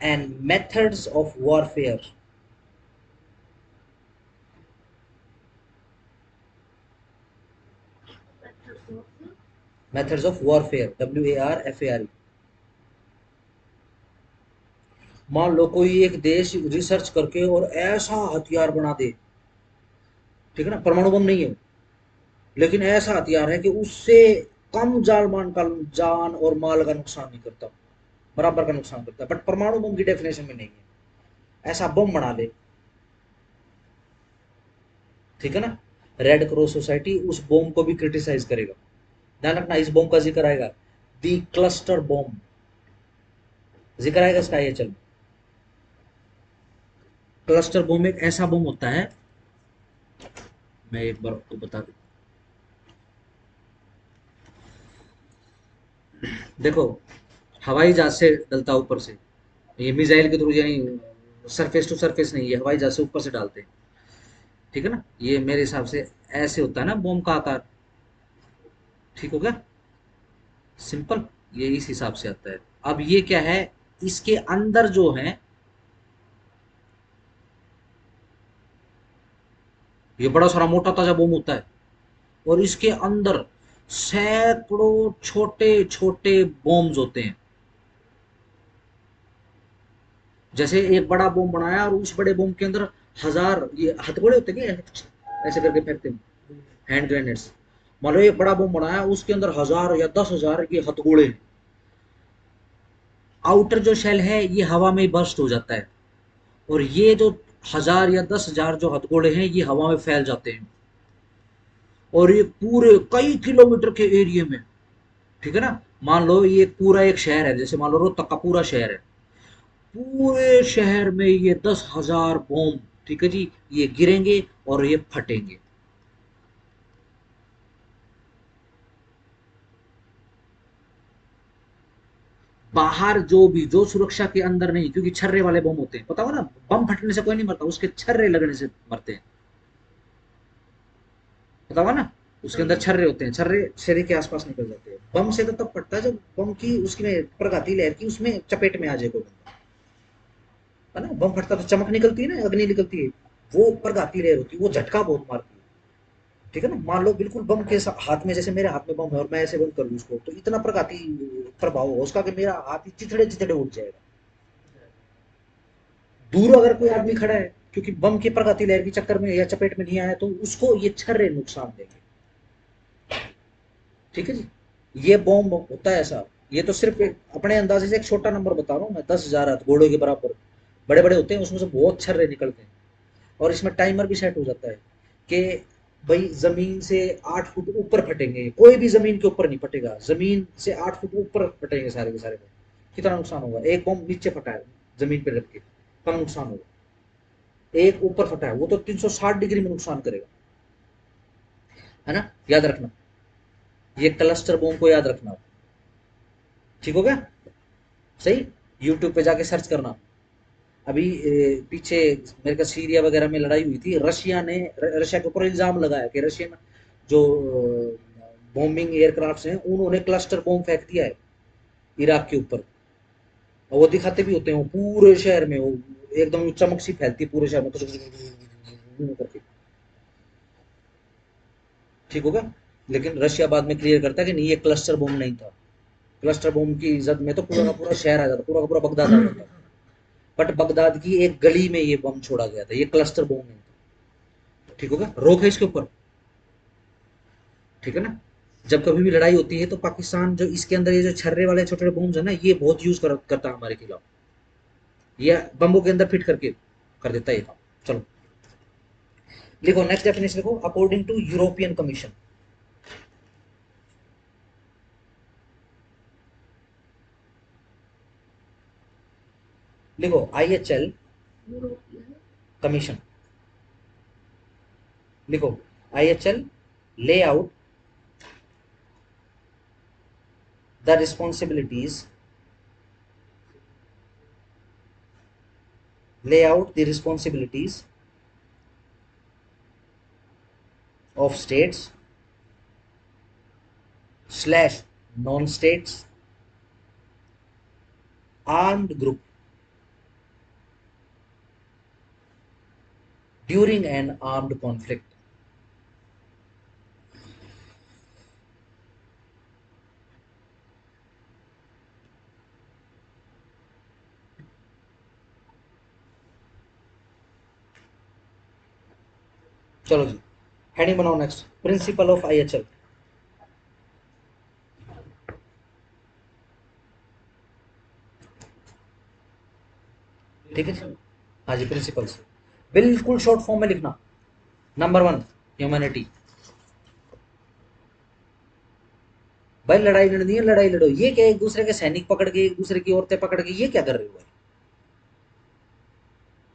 and methods of warfare, methods of warfare, WARFARE। मान लो कोई एक देश research करके और ऐसा हथियार बना दे, ठीक है ना, परमाणु बम नहीं है, लेकिन ऐसा हथियार है कि उससे कम जान और माल का नुकसान नहीं करता, बराबर का नुकसान करता है, बट परमाणु बम की डेफिनेशन में नहीं है। ऐसा बम बना ले, ठीक है ना, रेड क्रॉस सोसाइटी उस बॉम्ब को भी क्रिटिसाइज करेगा। ध्यान रखना, इस बॉम्ब का जिक्र आएगा, दी क्लस्टर बॉम्ब जिक्र आएगा इसका, ये चल। क्लस्टर बॉम्ब एक ऐसा बॉम्ब होता है, मैं एक बार आपको बता दूं। देखो, हवाई जहाज से डलता है ऊपर से, ये मिसाइल के थ्रू, यानी सरफेस टू सरफेस नहीं, ये हवाई जहाज से ऊपर से डालते हैं, ठीक है ना। ये मेरे हिसाब से ऐसे होता है ना बॉम्ब का आकार, ठीक हो गया, सिंपल, ये इस हिसाब से आता है। अब ये क्या है, इसके अंदर जो है, ये बड़ा सारा मोटा ताजा बॉम्ब होता है, और इसके अंदर सैकड़ों छोटे छोटे बॉम्ब्स होते हैं। जैसे एक बड़ा बॉम्ब बनाया और उस बड़े बॉम्ब के अंदर हजार ये हथौड़े होते हैं क्या, ऐसे करके फेंकते हैं, हैंड ग्रेनेड्स। मान लो एक बड़ा बॉम्ब बनाया, उसके अंदर 1000 या 10,000 ये हथौड़े हैं। आउटर जो शेल है ये हवा में बर्स्ट हो जाता है, और ये जो 1000 या 10,000 जो हथौड़े हैं ये हवा में फैल जाते हैं, और ये पूरे कई किलोमीटर के एरिया में, ठीक है ना। मान लो ये पूरा एक शहर है, जैसे मान लो रोहतक का पूरा शहर है, पूरे शहर में ये 10,000 बॉम्ब, ठीक है जी, ये गिरेंगे और ये फटेंगे। बाहर जो भी, जो सुरक्षा के अंदर नहीं, क्योंकि छर्रे वाले बम होते हैं, पता हो ना, बम फटने से कोई नहीं मरता, उसके छर्रे लगने से मरते हैं, पता हुआ ना, उसके अंदर छर्रे होते हैं, छर्रे शरीर के आसपास निकल जाते हैं। बम से तो तब फटता है जब बम की उसमें प्रघाती लहर की उसमें चपेट में आ जाए कोई बंदा, है ना। बम फटता तो चमक निकलती है ना, अग्नि निकलती है, वो प्रघाती लहर होती है, वो झटका बहुत मारती है, ठीक है ना। मान लो बिल्कुल बम के हाथ में, जैसे मेरे हाथ में बम है और मैं ऐसे बंद कर लूँ उसको, तो इतना प्रघाती प्रभाव होगा उसका कि मेरा हाथ चिथड़े चिथड़े उठ जाएगा। दूर अगर कोई आदमी खड़ा है, क्योंकि बम की प्रगति लहर की चक्कर में या चपेट में नहीं आया, तो उसको ये छर्रे नुकसान देंगे, ठीक है जी। ये बॉम्ब होता है ऐसा। ये तो सिर्फ एक अपने अंदाजे से एक छोटा नंबर बता रहा हूँ मैं, 10,000 घोड़ों के बराबर बड़े बड़े होते हैं, उसमें से बहुत छर्रे निकलते हैं। और इसमें टाइमर भी सेट हो जाता है कि भाई जमीन से 8 फुट ऊपर फटेंगे, कोई भी जमीन के ऊपर नहीं फटेगा, जमीन से 8 फुट ऊपर फटेंगे सारे के सारे बम। कितना नुकसान होगा, एक बम नीचे फटा है जमीन पे रख के, कम नुकसान होगा। एक ऊपर फटा है वो तो 360 डिग्री में नुकसान करेगा, है ना, याद रखना, ये क्लस्टर बॉम्ब को याद रखना, ठीक हो गया, सही। यूट्यूब पे जाके सर्च करना। अभी पीछे मेरे का सीरिया वगैरह में लड़ाई हुई थी, रशिया ने रशिया के ऊपर इल्जाम लगाया कि रशियन जो बॉम्बिंग एयरक्राफ्ट हैं उन्होंने क्लस्टर बॉम्ब फेंक दिया है इराक के ऊपर, और वो दिखाते भी होते हैं, वो पूरे शहर में वो एकदम चमक सी फैलती है पूरे शहर में करके, ठीक होगा। लेकिन रशिया बाद में क्लियर करता है कि नहीं, ये क्लस्टर बॉम्ब नहीं था। क्लस्टर बॉम्ब की इज्जत में तो पूरा का पूरा शहर आ जाता, पूरा का पूरा बगदाद आ जाता, बट बगदाद की एक गली में ये बम छोड़ा गया था, ये क्लस्टर बॉम्ब नहीं था, ठीक होगा, रोक है इसके ऊपर, ठीक है ना। जब कभी भी लड़ाई होती है तो पाकिस्तान जो इसके अंदर ये जो छर्रे वाले छोटे छोटे बॉम्ब्स है ना, ये बहुत करता है हमारे खिलाफ। ये बम्बों के अंदर फिट करके कर देता है ये काम। चलो लिखो नेक्स्ट डेफिनेशन लिखो, अकॉर्डिंग टू यूरोपियन कमीशन। लिखो IHL कमीशन। लिखो IHL lay out the responsibilities, lay out the responsibilities of states slash non-states armed group during an armed conflict। चलो जी हेडिंग बनाओ नेक्स्ट, प्रिंसिपल ऑफ IHL। ठीक है जी, हाँ जी principles बिल्कुल short form में लिखना। Number 1 humanity. भाई लड़ाई लड़नी है लड़ाई लड़ो, ये क्या एक दूसरे के सैनिक पकड़ के एक दूसरे की औरतें पकड़ के ये क्या कर रहे हो भाई?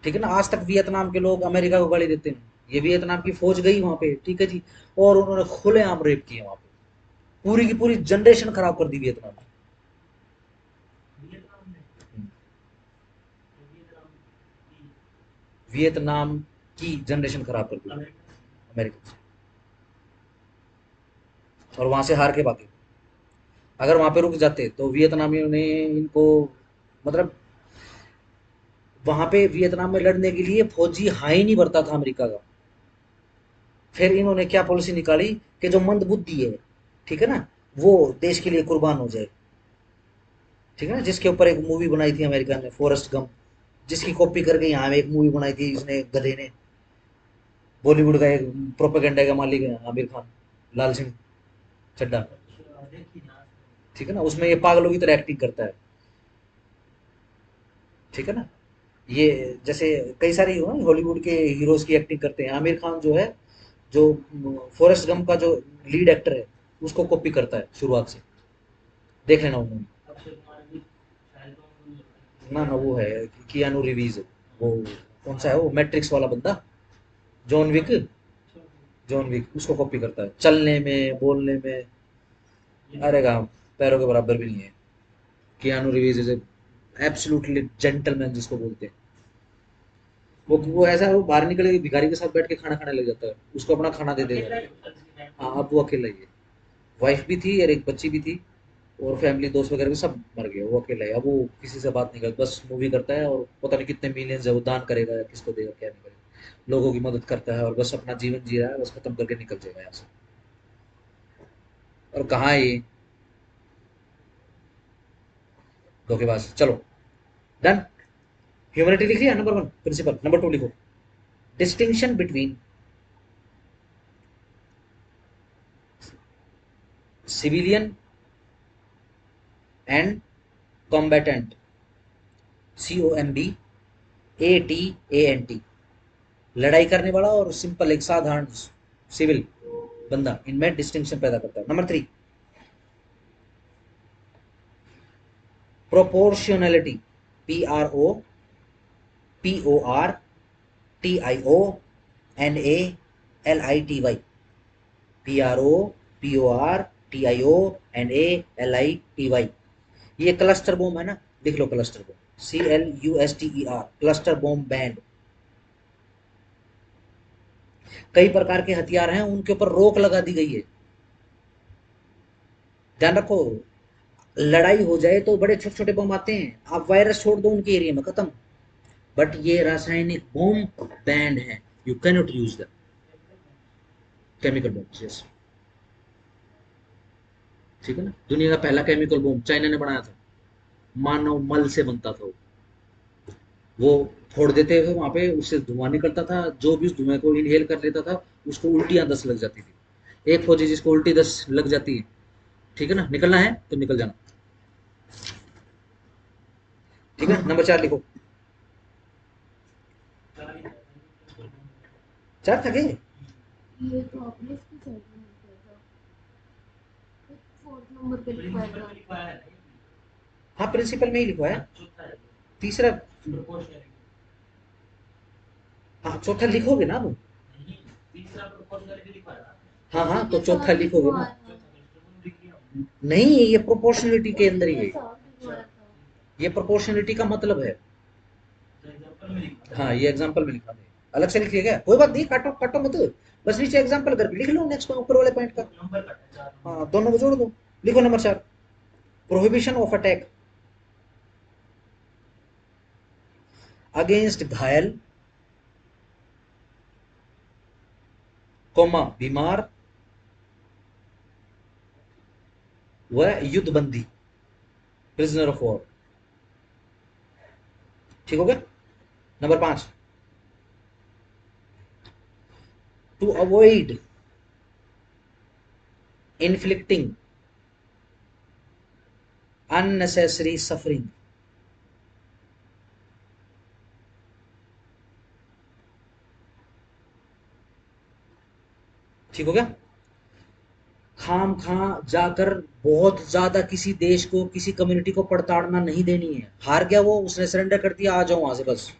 ठीक है ना, आज तक वियतनाम के लोग अमेरिका को गाली देते हैं, ये वियतनाम की फौज गई वहां पे, ठीक है जी, और उन्होंने खुलेआम रेप किए वहां पे, पूरी की पूरी जनरेशन खराब कर दी वियतनाम की। वियतनाम की जनरेशन खराब कर दी अमेरिका से, और वहां से हार के भागे। अगर वहां पे रुक जाते तो वियतनामियों ने इनको, मतलब वहां पे वियतनाम में लड़ने के लिए फौजी हाई नहीं भरता था अमेरिका का। फिर इन्होंने क्या पॉलिसी निकाली कि जो मंद बुद्धि है, ठीक है ना, वो देश के लिए कुर्बान हो जाए। ठीक है ना, जिसके ऊपर एक मूवी बनाई थी अमेरिका ने, फॉरेस्ट गम, जिसकी कॉपी करके यहाँ में एक मूवी बनाई थी इसने गधे ने, बॉलीवुड का एक प्रोपेगेंडा का मालिक है आमिर खान, लाल सिंह चड्ढा। ठीक है ना, उसमें ये पागलों की तरह एक्टिंग करता है। ठीक है ना, ये जैसे कई सारे हॉलीवुड के हीरोज की एक्टिंग करते हैं, आमिर खान जो है, जो फॉरेस्ट गम का जो लीड एक्टर है, उसको कॉपी करता है शुरुआत से। देख लेना वो मूवी। ना ना वो है कियानू रिवीज, वो कौन सा है वो मैट्रिक्स वाला बंदा, जॉन विक। जॉन विक उसको कॉपी करता है चलने में बोलने में। अरे काम पैरों के बराबर भी नहीं है। कियानू रिवीज इज एब्सोल्युटली जेंटलमैन जिसको बोलते हैं। वो ऐसा है, वो बाहर निकल के भिखारी के साथ बैठ के खाना खाने लग जाता है, उसको अपना खाना दे देगा। हाँ अब वो अकेला ही है, वाइफ भी थी और एक बच्ची भी थी, और फैमिली दोस्त वगैरह भी सब मर गए, वो अकेला है। अब वो किसी से बात नहीं करता, बस मूवी करता है, और पता नहीं कितने मिलियंस है वो दान करेगा या किसको देगा क्या नहीं करेगा, लोगों की मदद करता है और बस अपना जीवन जी रहा है, बस खत्म करके निकल जाएगा यहाँ से। और कहाँ है ये धोखेबाज। चलो डन। ह्यूमैनिटी लिख लिया नंबर 1 प्रिंसिपल। नंबर 2 लिखो, distinction between civilian and combatant, COMBATANT, लड़ाई करने वाला और सिंपल एक साधारण सिविल बंदा, इनमें डिस्टिंक्शन पैदा करता है। नंबर 3 प्रोपोर्शनैलिटी, PROPORTIONALITY, PROPORTIONALITY, ये क्लस्टर बॉम्ब है ना, लिख लो cluster bomb, CLUSTER, cluster bomb banned. कई प्रकार के हथियार हैं, उनके ऊपर रोक लगा दी गई है। ध्यान रखो, लड़ाई हो जाए तो बड़े छोटे छोटे बम आते हैं, आप वायरस छोड़ दो उनके एरिया में खत्म, बट ये रासायनिक बॉम्ब बैंड है, you cannot use the chemical bomb. Yes, ठीक है ना, दुनिया का पहला केमिकल बॉम्ब चाइना ने बनाया था, मानव मल से बनता था वो फोड़ देते थे वहां पे, उससे धुआं निकलता था, जो भी उस धुएं को इनहेल कर लेता था उसको उल्टियां 10 लग जाती थी। एक फौजी जिसको उल्टी 10 लग जाती है, ठीक है ना, निकलना है तो निकल जाना। ठीक है, नंबर 4 लिखो। 4 था क्या? ये तो आपने इसकी साइड में किया था, फोर्थ नंबर पे लिखवाया था। हाँ, प्रिंसिपल में ही लिखवाया। तीसरा, हाँ चौथा लिखोगे ना वो। हाँ हाँ, तो इसी के चौथा साथ लिखोगे ना। लिखवाया था। नहीं, ये प्रोपोर्शनलिटी के अंदर उसी ही के है। साथ लिखवाया था। ये प्रोपोर्शनलिटी का मतलब है। हाँ, ये एग्जाम्पल में लिखा है। अलग से लिख लिया क्या? कोई बात नहीं, काटो काटो मत, बस नीचे एग्जाम्पल करके लिख लो नेक्स्ट ऊपर वाले पॉइंट का। हाँ, दोनों को जोड़ दो। लिखो number 4, prohibition of attack against घायल, कोमा बीमार व युद्धबंदी, प्रिजनर ऑफ वॉर। ठीक हो गया। Number 5, to avoid inflicting unnecessary suffering. ठीक हो गया। खाम खा जाकर बहुत ज्यादा किसी देश को, किसी कम्युनिटी को पड़ताड़ना नहीं देनी है। हार गया वो, उसने सरेंडर कर दिया, आ जाओ वहां से बस।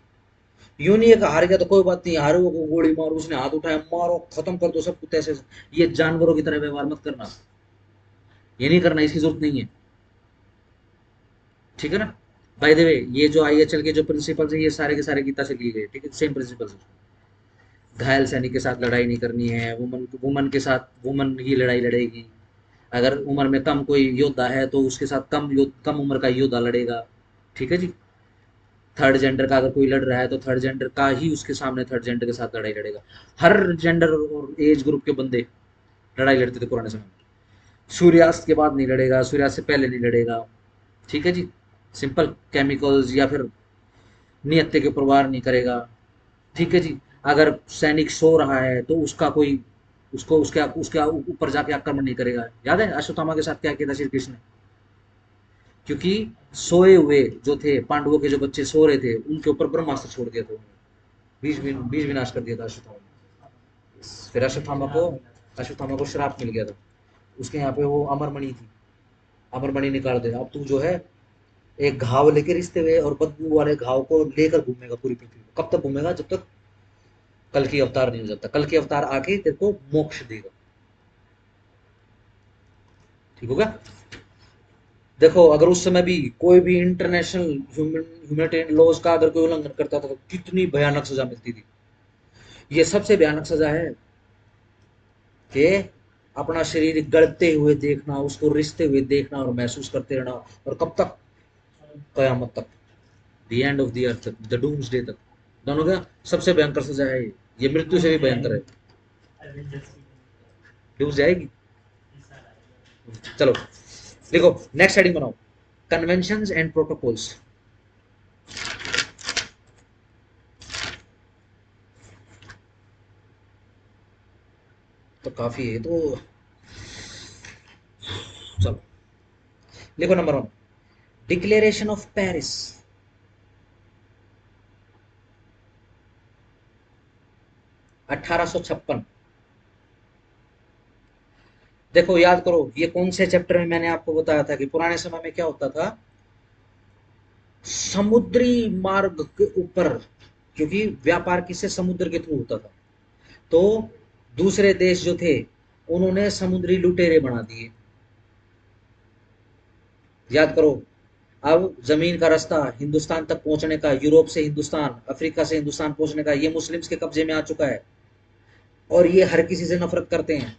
यूं नहीं है कि हार गया तो कोई बात नहीं, हारे वो को गोली मारो, उसने हाथ उठाया मारो खत्म कर दो सब कुछ ऐसे। ये जानवरों की तरह व्यवहार मत करना, ये नहीं करना, इसकी जरूरत नहीं है। ठीक है ना। बाय द वे, ये जो IHL के जो प्रिंसिपल्स है ये सारे के सारे गीता से लिए गए, ठीक है, सेम प्रिंसिपल्स। घायल सैनिक के साथ लड़ाई नहीं करनी है, वुमन वुमन के साथ वुमन ही लड़ाई लड़ेगी। अगर उम्र में कम कोई योद्धा है तो उसके साथ कम उम्र का योद्धा लड़ेगा। ठीक है जी। थर्ड जेंडर का अगर कोई लड़ रहा है तो थर्ड जेंडर का ही उसके सामने थर्ड जेंडर के साथ लड़ाई लड़ेगा। हर जेंडर और एज ग्रुप के बंदे लड़ाई लड़ते थे पुराने समय में। सूर्यास्त के बाद नहीं लड़ेगा, सूर्यास्त से पहले नहीं लड़ेगा। ठीक है जी। सिंपल केमिकल्स या फिर नियत्ते के प्रवाह नहीं करेगा। ठीक है जी। अगर सैनिक सो रहा है तो उसका कोई उसको उसके उसके ऊपर जाके आक्रमण नहीं करेगा। याद है अश्वत्थामा के साथ क्या किया था श्री कृष्ण ने? क्योंकि सोए हुए जो थे पांडवों के जो बच्चे सो रहे थे उनके ऊपर ब्रह्मास्त्र छोड़ दिया था उन्होंने। बीज विनाश कर दिया था अश्वत्थामा ने। फिर अश्वत्थामा को श्राप मिल गया था। उसके यहाँ पे वो अमर मणि थी, अमर मणि निकाल दे, अब तू जो है एक घाव लेके रिश्ते हुए और बदबू वाले घाव को लेकर घूमेगा पूरी पृथ्वी में। कब तक घूमेगा? जब तक कल की अवतार नहीं हो जाता। कल की अवतार आके तेरे को मोक्ष देगा। ठीक होगा। देखो, अगर उस समय भी कोई भी इंटरनेशनल ह्यूमैनिटेरियन लॉज का अगर कोई उल्लंघन करता था तो कितनी भयानक सजा मिलती थी। ये सबसे भयानक सजा है कि अपना शरीर गलते हुए देखना, उसको रिश्ते हुए देखना और महसूस करते रहना। और कब तक? कयामत तक, the end of the earth, the doomsday तक। दोनों का सबसे भयंकर सजा है ये मृत्यु से भी भयंकर है। डूब जाएगी। चलो देखो, नेक्स्ट हेडिंग बनाओ, कन्वेंशंस एंड प्रोटोकॉल्स। तो काफी है तो, चलो लिखो नंबर 1, डिक्लेरेशन ऑफ पेरिस 1856। देखो याद करो, ये कौन से चैप्टर में मैंने आपको बताया था कि पुराने समय में क्या होता था, समुद्री मार्ग के ऊपर, क्योंकि व्यापार किससे? समुद्र के थ्रू होता था। तो दूसरे देश जो थे उन्होंने समुद्री लुटेरे बना दिए। याद करो, अब जमीन का रास्ता हिंदुस्तान तक पहुंचने का, यूरोप से हिंदुस्तान, अफ्रीका से हिंदुस्तान पहुंचने का, ये मुस्लिम्स के कब्जे में आ चुका है। और ये हर किसी से नफरत करते हैं।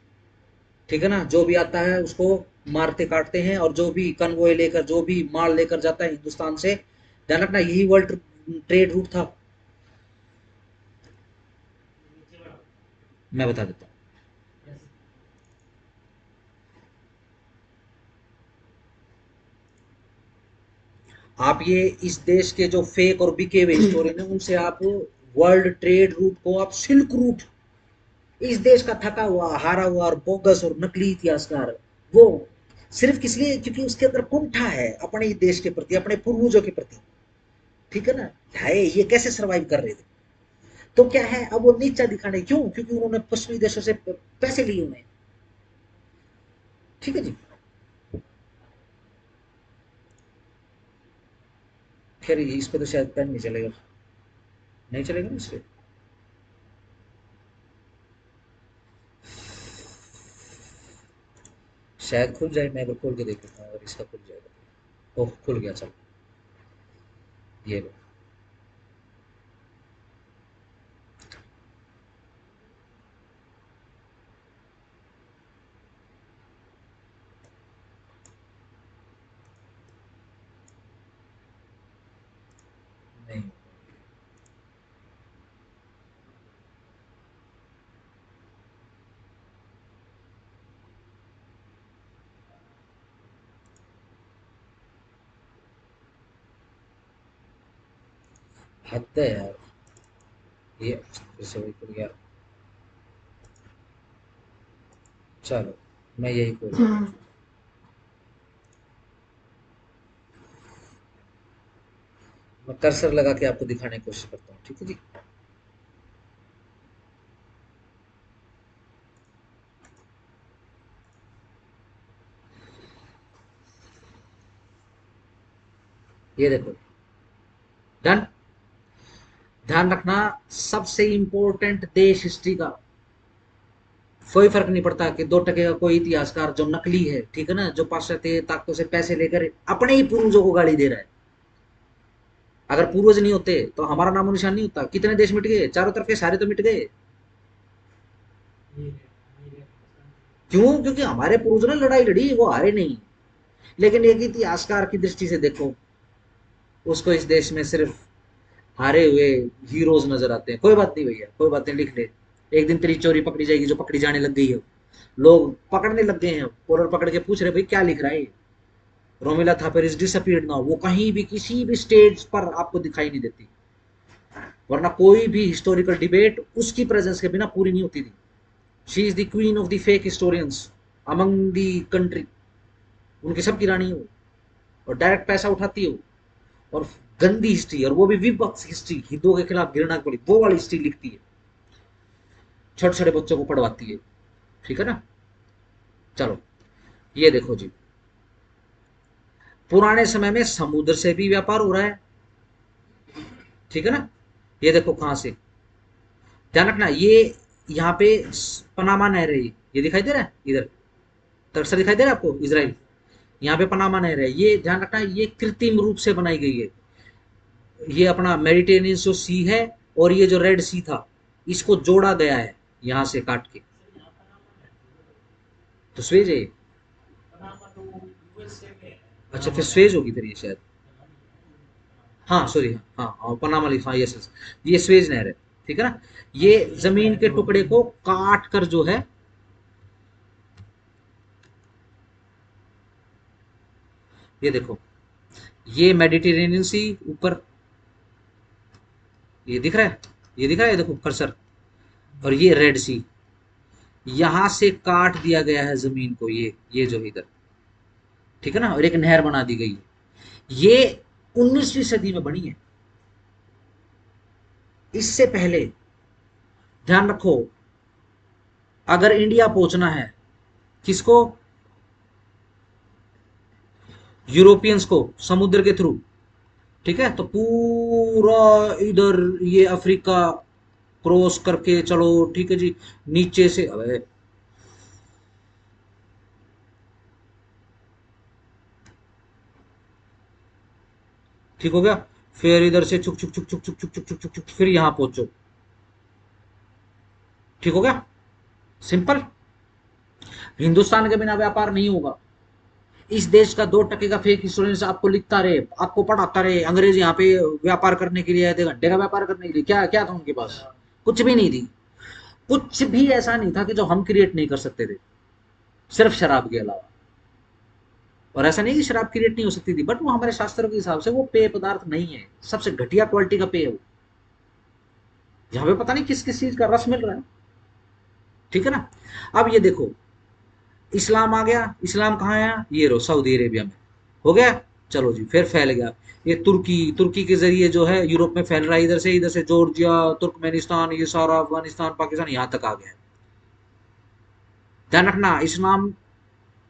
ठीक है ना। जो भी आता है उसको मारते काटते हैं, और जो भी कन्वॉय लेकर, जो भी माल लेकर जाता है हिंदुस्तान से, ध्यान रखना यही वर्ल्ड ट्रेड रूट था। मैं बता देता हूँ। आप ये इस देश के जो फेक और बिके हुए हिस्टोरियन है उनसे आप वर्ल्ड ट्रेड रूट को आप सिल्क रूट इस देश का थका हुआ, हारा हुआ और बोगस और नकली इतिहासकार, वो सिर्फ किस लिए? क्योंकि उसके अंदर कुंठा है अपने देश के प्रति, अपने पूर्वजों के प्रति। ठीक है ना? है ये कैसे सरवाइव कर रहे थे? तो क्या है, अब वो नीचा दिखाने क्यों? क्योंकि उन्होंने पश्चिमी देशों से पैसे लिए हुए। ठीक है जी। खैर इस पे तो शायद पेन नहीं चलेगा, नहीं चलेगा ना इस पे। शायद खुल जाए, मैं अगर खोल के देख लेता हूँ अगर इसका खुल जाएगा। ओह खुल गया, चलो ये लो। नहीं, हद है यार। ये फिर से वही खुल गया। चलो मैं यही खोल लेता हूँ। मैं कर्सर लगा के आपको दिखाने की कोशिश करता हूँ, ठीक है जी। ये देखो, डन। ध्यान रखना, सबसे इंपॉर्टेंट देश हिस्ट्री का कोई फर्क नहीं पड़ता कि 2 टके का कोई इतिहासकार जो नकली है, ठीक है ना, जो पाश्चात्य ताकतों से पैसे लेकर अपने ही पूर्वजों को गाली दे रहा है। अगर पूर्वज नहीं होते तो हमारा नामो निशान नहीं होता। कितने देश मिट गए, चारों तरफ के सारे तो मिट गए। क्यों? क्योंकि हमारे पूर्वजों ने लड़ाई लड़ी, वो हारे नहीं। लेकिन एक इतिहासकार की दृष्टि से देखो, उसको इस देश में सिर्फ हारे हुए हीरोज नजर आते हैं। कोई बात नहीं भैया, कोई बात नहीं, लिख ले। एक दिन तेरी चोरी पकड़ी जाएगी, जो पकड़ी जाने लग गई है। लोग पकड़ने लग गए हैं, कॉलर पकड़ के पूछ रहे भाई क्या लिख रहा है। Romila Thapar is disappeared now, वो कहीं भी किसी भी स्टेज पर आपको दिखाई नहीं देती। वरना कोई भी हिस्टोरिकल डिबेट उसकी प्रेजेंस के बिना पूरी नहीं होती थी। She is the queen of the fake historians among the country. उनकी सबकी रानी हो, और डायरेक्ट पैसा उठाती हो, और गंदी हिस्ट्री, और वो भी विपक्ष हिस्ट्री, हिंदुओं के खिलाफ घृणा की वो वाली हिस्ट्री लिखती है, छोटे छोटे बच्चों को पढ़वाती है। ठीक है ना? चलो ये देखो जी, पुराने समय में समुद्र से भी व्यापार हो रहा है। ठीक है ना? ये देखो कहां से, ध्यान रखना, ये यहाँ पे पनामा नहर है, ये दिखाई दे रहा है इधर, तरसा दिखाई दे रहा है आपको इसराइल। यहाँ पे पनामा नहर है, ये ध्यान रखना, ये कृत्रिम रूप से बनाई गई है। ये अपना मेडिटेरेनियन जो सी है, और ये जो रेड सी था, इसको जोड़ा गया है यहाँ से काट के। तो स्वेज है ये। अच्छा फिर स्वेज होगी फिर ये शायद। हाँ सॉरी, हाँ हाँ पनामा लिखा, हाँ यस यस, ये स्वेज नहर है। ठीक है ना? ये जमीन के टुकड़े को काट कर जो है, ये देखो, ये मेडिटेरेनियन सी ऊपर, ये दिख रहा है, ये दिख रहा है, देखो कर्सर, और ये रेड सी, यहां से काट दिया गया है जमीन को, ये जो इधर। ठीक है ना? और एक नहर बना दी गई है। ये 19वीं सदी में बनी है। इससे पहले ध्यान रखो, अगर इंडिया पहुंचना है, किसको? यूरोपियंस को, समुद्र के थ्रू। ठीक है, तो पूरा इधर ये अफ्रीका क्रॉस करके चलो। ठीक है जी, नीचे से, अबे ठीक हो गया। फिर इधर से छुक छुक छुक छुक छुक छुक छुक छुक छुक छुक, फिर यहां पहुंचो। ठीक हो गया, सिंपल। हिंदुस्तान के बिना व्यापार नहीं होगा। इस देश का 2 टके का फेक इंश्योरेंस आपको लिखता रहे, आपको पढ़ाता रहे, अंग्रेज यहाँ पे व्यापार करने के लिए आए थे, घंटे का व्यापार करने के लिए। क्या क्या था उनके पास? कुछ भी नहीं थी। कुछ भी ऐसा नहीं था कि जो हम क्रिएट नहीं कर सकते थे, सिर्फ शराब के अलावा। और ऐसा नहीं कि शराब क्रिएट नहीं हो सकती थी, बट वो हमारे शास्त्रों के हिसाब से वो पेय पदार्थ नहीं है, सबसे घटिया क्वालिटी का पेय है वो। यहाँ पे पता नहीं किस किस चीज का रस मिल रहा है। ठीक है ना। अब ये देखो, इस्लाम आ गया, इस्लाम कहाँ आया, ये रो सऊदी अरेबिया में, हो गया, चलो जी फिर फैल गया। ये तुर्की, तुर्की के जरिए जो है यूरोप में फैल रहा है, इधर से जॉर्जिया, तुर्कमेनिस्तान, ये सारा अफगानिस्तान, पाकिस्तान, यहाँ तक आ गया है। ध्यान रखना, इस्लाम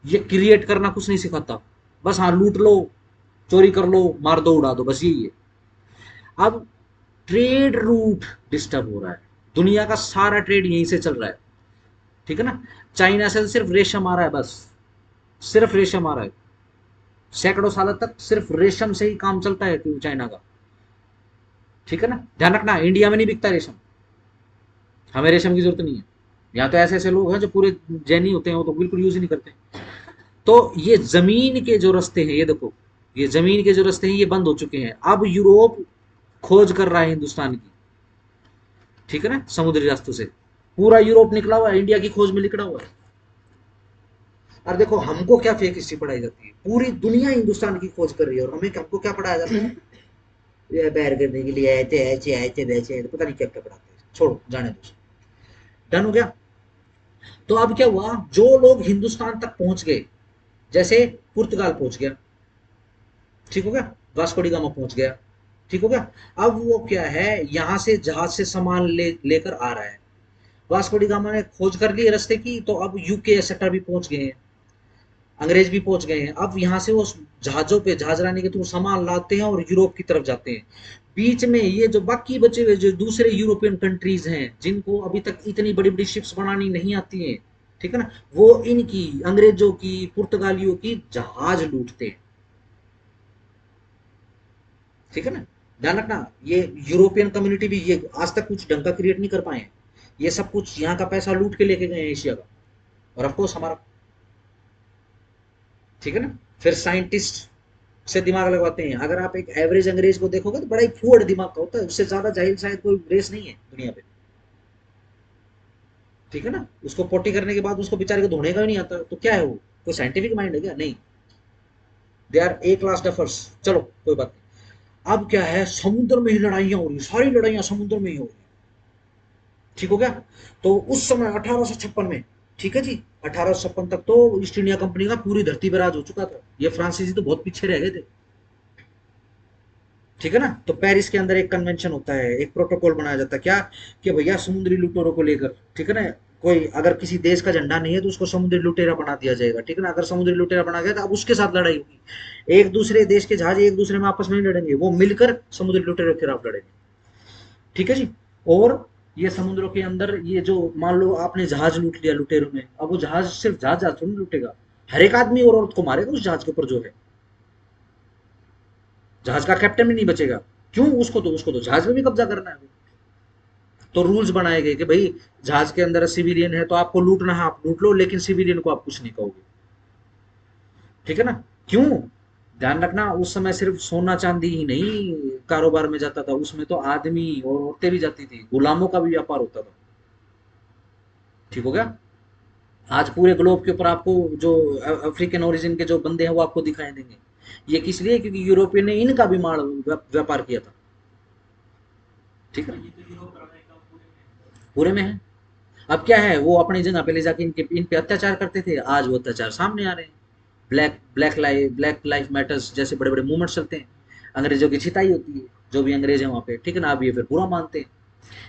ये क्रिएट करना कुछ नहीं सिखाता, बस हाँ लूट लो, चोरी कर लो, मार दो, उड़ा दो, बस यही है। अब ट्रेड रूट डिस्टर्ब हो रहा है, दुनिया का सारा ट्रेड यहीं से चल रहा है, ठीक है ना। चाइना से सिर्फ रेशम आ रहा है, बस सिर्फ रेशम आ रहा है, सैकड़ों साल तक सिर्फ रेशम से ही काम चलता है चाइना का, ठीक है ना। ध्यान रखना, इंडिया में नहीं बिकता रेशम, हमें रेशम की जरूरत नहीं है। यहाँ तो ऐसे ऐसे लोग हैं जो पूरे जैनी होते हैं, वो तो बिल्कुल यूज ही नहीं करते। तो ये जमीन के जो रास्ते हैं, ये देखो, ये जमीन के जो रास्ते हैं ये बंद हो चुके हैं। अब यूरोप खोज कर रहा है हिंदुस्तान की, ठीक है ना, समुद्री रास्तों से पूरा यूरोप निकला हुआ है, इंडिया की खोज में निकला हुआ है। और देखो हमको क्या फेक हिस्ट्री पढ़ाई जाती है, पूरी दुनिया हिंदुस्तान की खोज कर रही है, और हमें हमको क्या पढ़ाया जाता है, ये बैर करने के लिए ऐसे ऐसे ऐसे वैसे, पता नहीं क्या क्या पढ़ाते हैं, छोड़ो जाने दो। डन हो गया। तो अब क्या हुआ, जो लोग हिंदुस्तान तक पहुंच गए, जैसे पुर्तगाल पहुंच गया, ठीक हो गया, वास्को डी गामा पहुंच गया, ठीक हो गया। अब वो क्या है, यहां से जहाज से सामान लेकर आ रहा है, वास्को डी गामा ने खोज कर ली रास्ते की, तो अब यूके एक्सेट्रा भी पहुंच गए हैं, अंग्रेज भी पहुंच गए हैं। अब यहाँ से वो जहाजों पे, जहाजरानी के थ्रू सामान लाते हैं और यूरोप की तरफ जाते हैं। बीच में ये जो बाकी बचे हुए जो दूसरे यूरोपियन कंट्रीज हैं, जिनको अभी तक इतनी बड़ी बड़ी शिप्स बनानी नहीं आती हैं, ठीक है ना, वो इनकी, अंग्रेजों की, पुर्तगालियों की जहाज लूटते हैं, ठीक है ना। ध्यान रखना, ये यूरोपियन कम्युनिटी भी ये आज तक कुछ ढंग का क्रिएट नहीं कर पाए हैं, ये सब कुछ यहाँ का पैसा लूट के लेके गए हैं एशिया का, और ऑफकोर्स हमारा, ठीक है ना। फिर साइंटिस्ट से दिमाग लगवाते हैं। अगर आप एक एवरेज अंग्रेज को देखोगे तो बड़ा ही फुअड़ दिमाग का होता है, उससे ज्यादा जाहिल शायद कोई रेस नहीं है दुनिया पे, ठीक है ना। उसको पोटी करने के बाद उसको बेचारे को धोने का भी नहीं आता, तो क्या है वो, कोई साइंटिफिक माइंड है क्या, नहीं, they are a class duffers. चलो कोई बात नहीं। अब क्या है, समुद्र में ही लड़ाइयां हो रही, सारी लड़ाइयां समुद्र में ही हो रही, ठीक हो गया। तो उस समय 1856 में, ठीक है जी, 1856 तक तो ईस्ट इंडिया कंपनी का पूरी धरती पर राज हो चुका था, ये फ्रांसीसी तो बहुत पीछे रह गए थे, ठीक है ना। तो पेरिस के अंदर एक कन्वेंशन होता है, एक प्रोटोकॉल बनाया जाता है, क्या कि भैया समुद्री लुटेरों को लेकर, ठीक है ना, कोई अगर किसी देश का झंडा नहीं है तो उसको समुद्री लुटेरा बना दिया जाएगा, ठीक है ना। अगर समुद्री लुटेरा बना गया तो अब उसके साथ लड़ाई होगी, एक दूसरे देश के जहाज एक दूसरे में आपस में नहीं लड़ेंगे, वो मिलकर समुद्री लुटेरों के खिलाफ लड़ेंगे, ठीक है जी। और ये समुद्रों के अंदर ये जो, मान लो आपने जहाज लूट लिया लुटेरों ने, अब वो जहाज सिर्फ जहाज जहाज थोड़ी लूटेगा, हर एक आदमी और औरत को मारेगा उस जहाज के ऊपर जो है, जहाज का कैप्टन भी नहीं बचेगा। क्यों, उसको तो जहाज में भी कब्जा करना है। तो रूल्स बनाए गए कि भाई जहाज के अंदर सिविलियन है तो आपको लूटना है, आप लूट लो, लेकिन सिविलियन को आप कुछ नहीं कहोगे, ठीक है ना। क्यों, ध्यान रखना, उस समय सिर्फ सोना चांदी ही नहीं कारोबार में जाता था, उसमें तो आदमी और औरतें भी जाती थी, गुलामों का भी व्यापार होता था, ठीक हो गया। आज पूरे ग्लोब के ऊपर आपको जो अफ्रीकन ओरिजिन के जो बंदे हैं वो आपको दिखाई देंगे, ये किस लिए, क्योंकि यूरोपियन ने इनका भी माल व्यापार किया था, ठीक है, पूरे में है। अब क्या है, वो अपनी जगह पे ले जाके इन पे अत्याचार करते थे, आज वो अत्याचार सामने आ रहे हैं। ब्लैक लाइफ मैटर्स जैसे बड़े बड़े मूवमेंट्स चलते हैं, अंग्रेजों की छिताई होती है, जो भी अंग्रेज है वहाँ पे, ठीक है ना। अब ये फिर बुरा मानते हैं,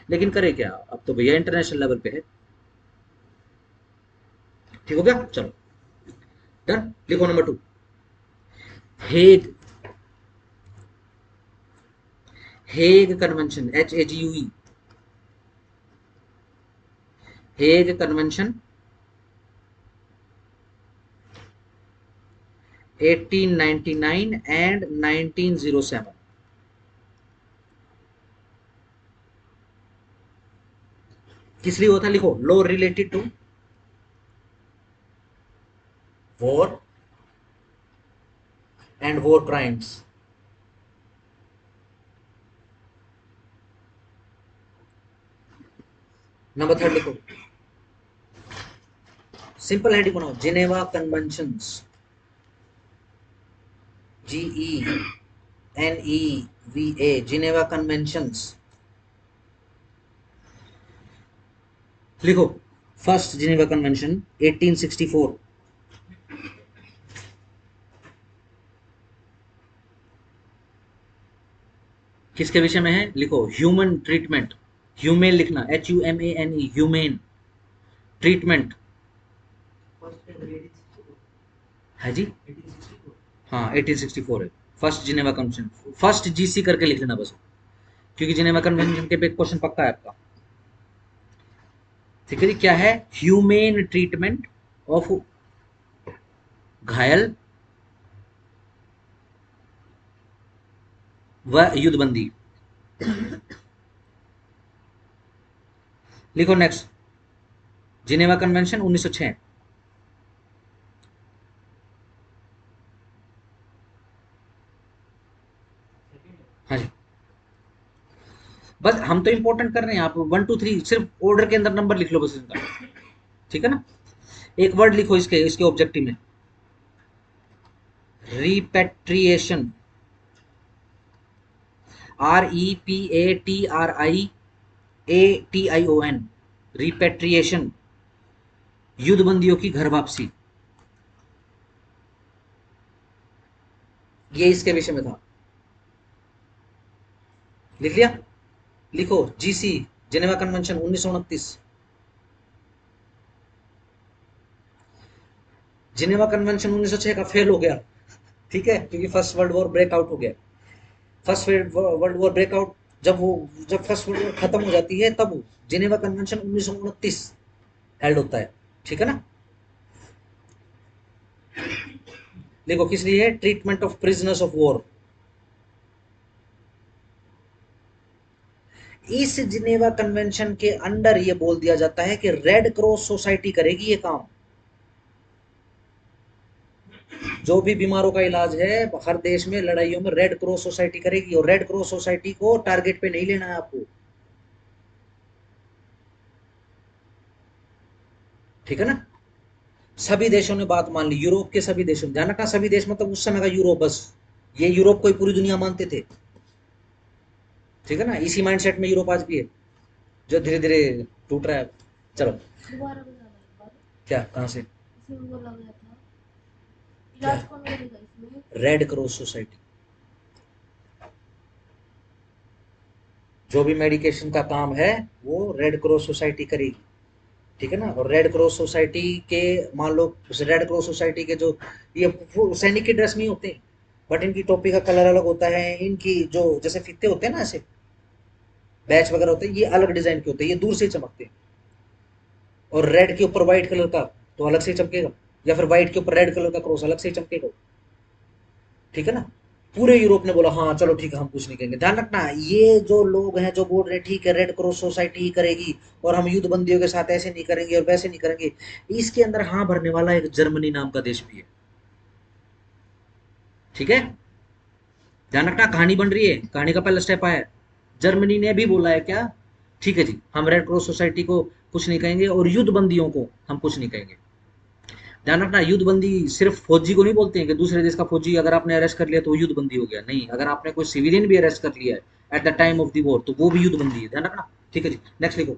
लेकिन करे क्या, अब तो भैया इंटरनेशनल लेवल पे है, ठीक हो गया, चलो डन। लिखो number 2, Hague, Hague convention, HAGUE, Hague convention 1899 and 1907। किस लिए हुआ था, लिखो, law related to war and war crimes. Number 3 लिखो, सिंपल हेडिंग बनाओ, Geneva conventions, GENEVA, Geneva conventions. लिखो, फर्स्ट जिनेवा कन्वेंशन 1864। किसके विषय में है? लिखो ह्यूमन ट्रीटमेंट। ह्यूमेन लिखना, HUMANE, ह्यूमेन ट्रीटमेंट है जी। हाँ 1864 है first Geneva convention. First GC करके लिख लेना बस, क्योंकि जिनेवा कन्वेंशन के पे क्वेश्चन पक्का है आपका। ठीक है जी। क्या है? ह्यूमेन ट्रीटमेंट ऑफ घायल व युद्धबंदी। लिखो नेक्स्ट, जिनेवा कन्वेंशन 1906। हाँ जी, बस हम तो इंपॉर्टेंट कर रहे हैं, आप 1 2 3 सिर्फ ऑर्डर के अंदर नंबर लिख लो बस इनका। ठीक है ना? एक वर्ड लिखो इसके इसके ऑब्जेक्टिव में, रिपेट्रिएशन, REPATRIATION, रिपेट्रिएशन, युद्धबंदियों की घर वापसी। ये इसके विषय में था। लिख लिया? लिखो GC, Geneva convention 1929। Geneva convention 1906 का फेल हो गया, ठीक है, क्योंकि फर्स्ट वर्ल्ड वॉर ब्रेकआउट हो गया। फर्स्ट वर्ल्ड वॉर ब्रेकआउट, जब फर्स्ट वर्ल्ड वॉर खत्म हो जाती है तब जिनेवा कन्वेंशन 1929 हेल्ड होता है। ठीक है ना? देखो किस लिए है? Treatment of prisoners of war. इस जिनेवा कन्वेंशन के अंडर ये बोल दिया जाता है कि रेड क्रॉस सोसाइटी करेगी ये काम। जो भी बीमारों का इलाज है हर देश में लड़ाइयों में रेड क्रॉस सोसाइटी करेगी, और रेड क्रॉस सोसाइटी को टारगेट पे नहीं लेना है आपको। ठीक है ना? सभी देशों ने बात मान ली, यूरोप के सभी देशों, ध्यान रखना सभी देश मतलब उस समय का यूरोप, बस ये यूरोप को ही पूरी दुनिया मानते थे। ठीक है ना? इसी माइंडसेट में यूरोप आज भी है, जो धीरे धीरे टूट रहा है। चलो, दोबारा बताना एक बार। क्या कहाँ से? इसमें बोला गया था क्या? इलाज कौन करेगा इसमें? Red cross society. जो भी मेडिकेशन का काम है वो रेड क्रॉस सोसाइटी करेगी। ठीक है ना? और रेड क्रॉस सोसाइटी के, मान लो रेड क्रॉस सोसाइटी के जो ये सैनिक के ड्रेस में ही होते हैं, बट इनकी टोपी का कलर अलग होता है, इनकी जो जैसे फीते होते हैं ना, ऐसे बैच वगैरह होते हैं, ये अलग डिजाइन के होते हैं, ये दूर से ही चमकते हैं। और रेड के ऊपर व्हाइट कलर का तो अलग से ही चमकेगा, या फिर व्हाइट के ऊपर रेड कलर का क्रॉस अलग से ही चमकेगा। ठीक है ना? पूरे यूरोप ने बोला हाँ चलो ठीक है, हम कुछ नहीं करेंगे। ध्यान रखना, ये जो लोग हैं जो बोल रहे हैं ठीक है रेड क्रॉस सोसाइटी ही करेगी और हम युद्ध बंदियों के साथ ऐसे नहीं करेंगे और वैसे नहीं करेंगे, इसके अंदर हाँ भरने वाला एक जर्मनी नाम का देश भी है। ठीक है? ध्यान रखना, कहानी बन रही है, कहानी का पहला स्टेप आया है। जर्मनी ने भी बोला है क्या? ठीक है जी, हम रेड क्रॉस सोसाइटी को कुछ नहीं कहेंगे और युद्ध बंदियों को हम कुछ नहीं कहेंगे। ध्यान रखना, युद्धबंदी सिर्फ फौजी को नहीं बोलते हैं कि दूसरे देश का फौजी अगर आपने अरेस्ट कर लिया तो वो युद्धबंदी हो गया। नहीं, अगर आपने कोई सिविलियन भी अरेस्ट कर लिया है eight the time of the war तो वो भी युद्धबंदी है। ध्यान रखना। ठीक है जी, नेक्स्ट लिखो,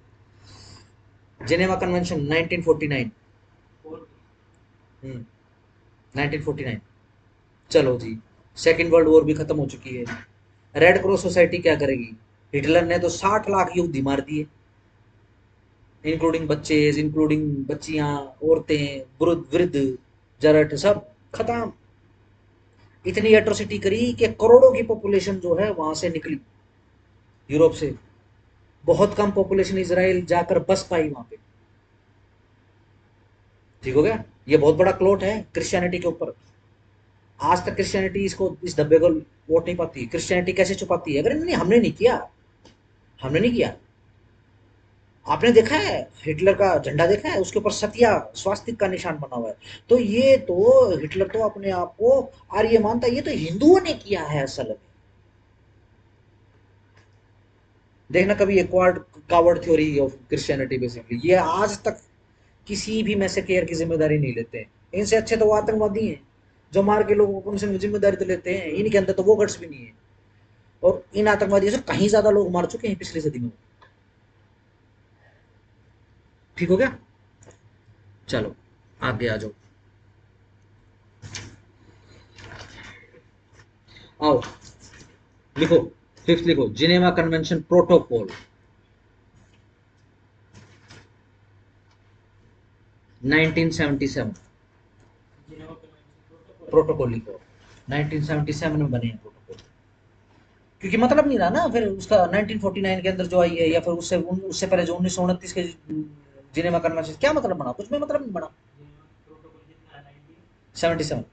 जेनेवा कन्वेंशन 1949। 1949। चलो जी, सेकेंड वर्ल्ड वॉर भी खत्म हो चुकी है। रेड क्रॉस सोसाइटी क्या करेगी? हिटलर ने तो 60 लाख युद्धी मार दिए, इंक्लूडिंग बच्चे, इंक्लूडिंग बच्चियां, औरतें, वृद्ध वृद्ध, जरट, सब खत्म। इतनी एट्रोसिटी करी कि करोड़ों की पॉपुलेशन जो है वहां से निकली यूरोप से। बहुत कम पॉपुलेशन इसराइल जाकर बस पाई वहां पे। ठीक हो गया? ये बहुत बड़ा क्लोट है क्रिश्चियनिटी के ऊपर। आज तक क्रिश्चियनिटी इसको, इस धब्बे को वोट नहीं पाती। क्रिश्चियनिटी कैसे छुपाती है? अगर नहीं, हमने नहीं किया, हमने नहीं किया। आपने देखा है हिटलर का झंडा देखा है, उसके ऊपर सतिया स्वास्तिक का निशान बना हुआ है। तो ये तो हिटलर तो अपने आप को आर्य मानता है, ये तो हिंदुओं ने किया है असल में। देखना कभी एक coward theory of Christianity, basically ये आज तक किसी भी मैसेकेयर की जिम्मेदारी नहीं लेते हैं। इनसे अच्छे तो वो आतंकवादी हैं जो मार के लोगों को, उनसे जिम्मेदारी तो लेते हैं। इनके अंदर तो वो गट्स भी नहीं है, और इन आतंकवादियों से कहीं ज्यादा लोग मार चुके हैं पिछली सदी में। ठीक हो गया? चलो आगे आ जाओ, आओ लिखो, फिफ्थ लिखो, जिनेवा कन्वेंशन प्रोटोकॉल 1977, प्रोटोकॉल लिखो, 1977 में बने हैं प्रोटोकॉल। क्योंकि मतलब नहीं रहा ना फिर उसका 1949 के अंदर जो आई है, या फिर उससे पहले जो 1929 के जिनेवा कन्वेंशन, क्या मतलब बना? कुछ भी मतलब नहीं बना। 77।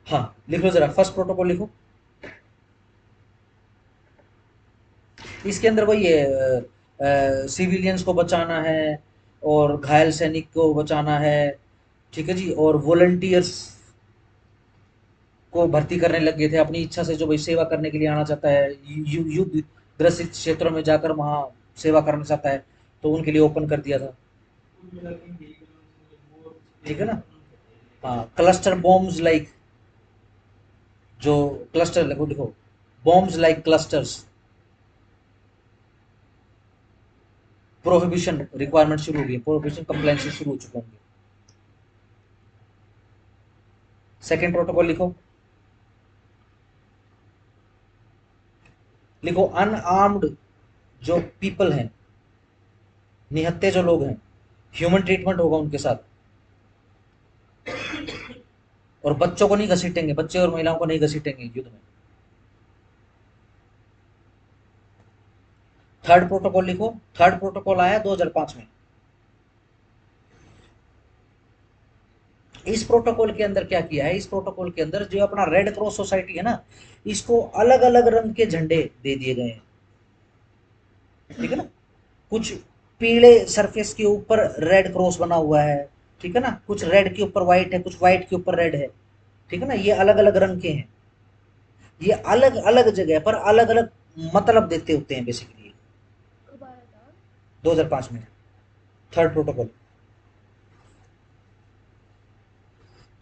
हाँ लिखो जरा, फर्स्ट प्रोटोकॉल लिखो। इसके अंदर वही है, सिविलियंस को बचाना है और घायल सैनिक को बचाना है, ठीक है जी। और वॉलंटियर्स को भर्ती करने लग गए थे अपनी इच्छा से, जो भाई सेवा करने के लिए आना चाहता है, युद्ध ग्रसित क्षेत्रों में जाकर वहाँ सेवा करना चाहता है, तो उनके लिए ओपन कर दिया था, ठीक है ना। हाँ, क्लस्टर बॉम्ब्स लाइक, जो क्लस्टर लिखो, लिखो bombs like clusters, prohibition requirement शुरू हो गई, प्रोहिबिशन कंप्लायंस शुरू हो चुके होंगे। सेकेंड प्रोटोकॉल लिखो, लिखो अनआर्म्ड जो पीपल हैं, निहत्थे जो लोग हैं, ह्यूमन ट्रीटमेंट होगा उनके साथ, और बच्चों को नहीं घसीटेंगे, बच्चे और महिलाओं को नहीं घसीटेंगे युद्ध में। थर्ड प्रोटोकॉल लिखो, थर्ड प्रोटोकॉल आया 2005 में। इस प्रोटोकॉल के अंदर क्या किया है, इस प्रोटोकॉल के अंदर जो अपना रेड क्रॉस सोसाइटी है ना, इसको अलग अलग रंग के झंडे दे दिए गए हैं, ठीक है ना। कुछ पीले सरफेस के ऊपर रेड क्रॉस बना हुआ है, ठीक है ना, कुछ रेड के ऊपर व्हाइट है, कुछ व्हाइट के ऊपर रेड है, ठीक है ना। ये अलग अलग रंग के हैं, ये अलग अलग जगह पर अलग अलग मतलब देते होते हैं बेसिकली। कब आया था? 2005 में थर्ड प्रोटोकॉल।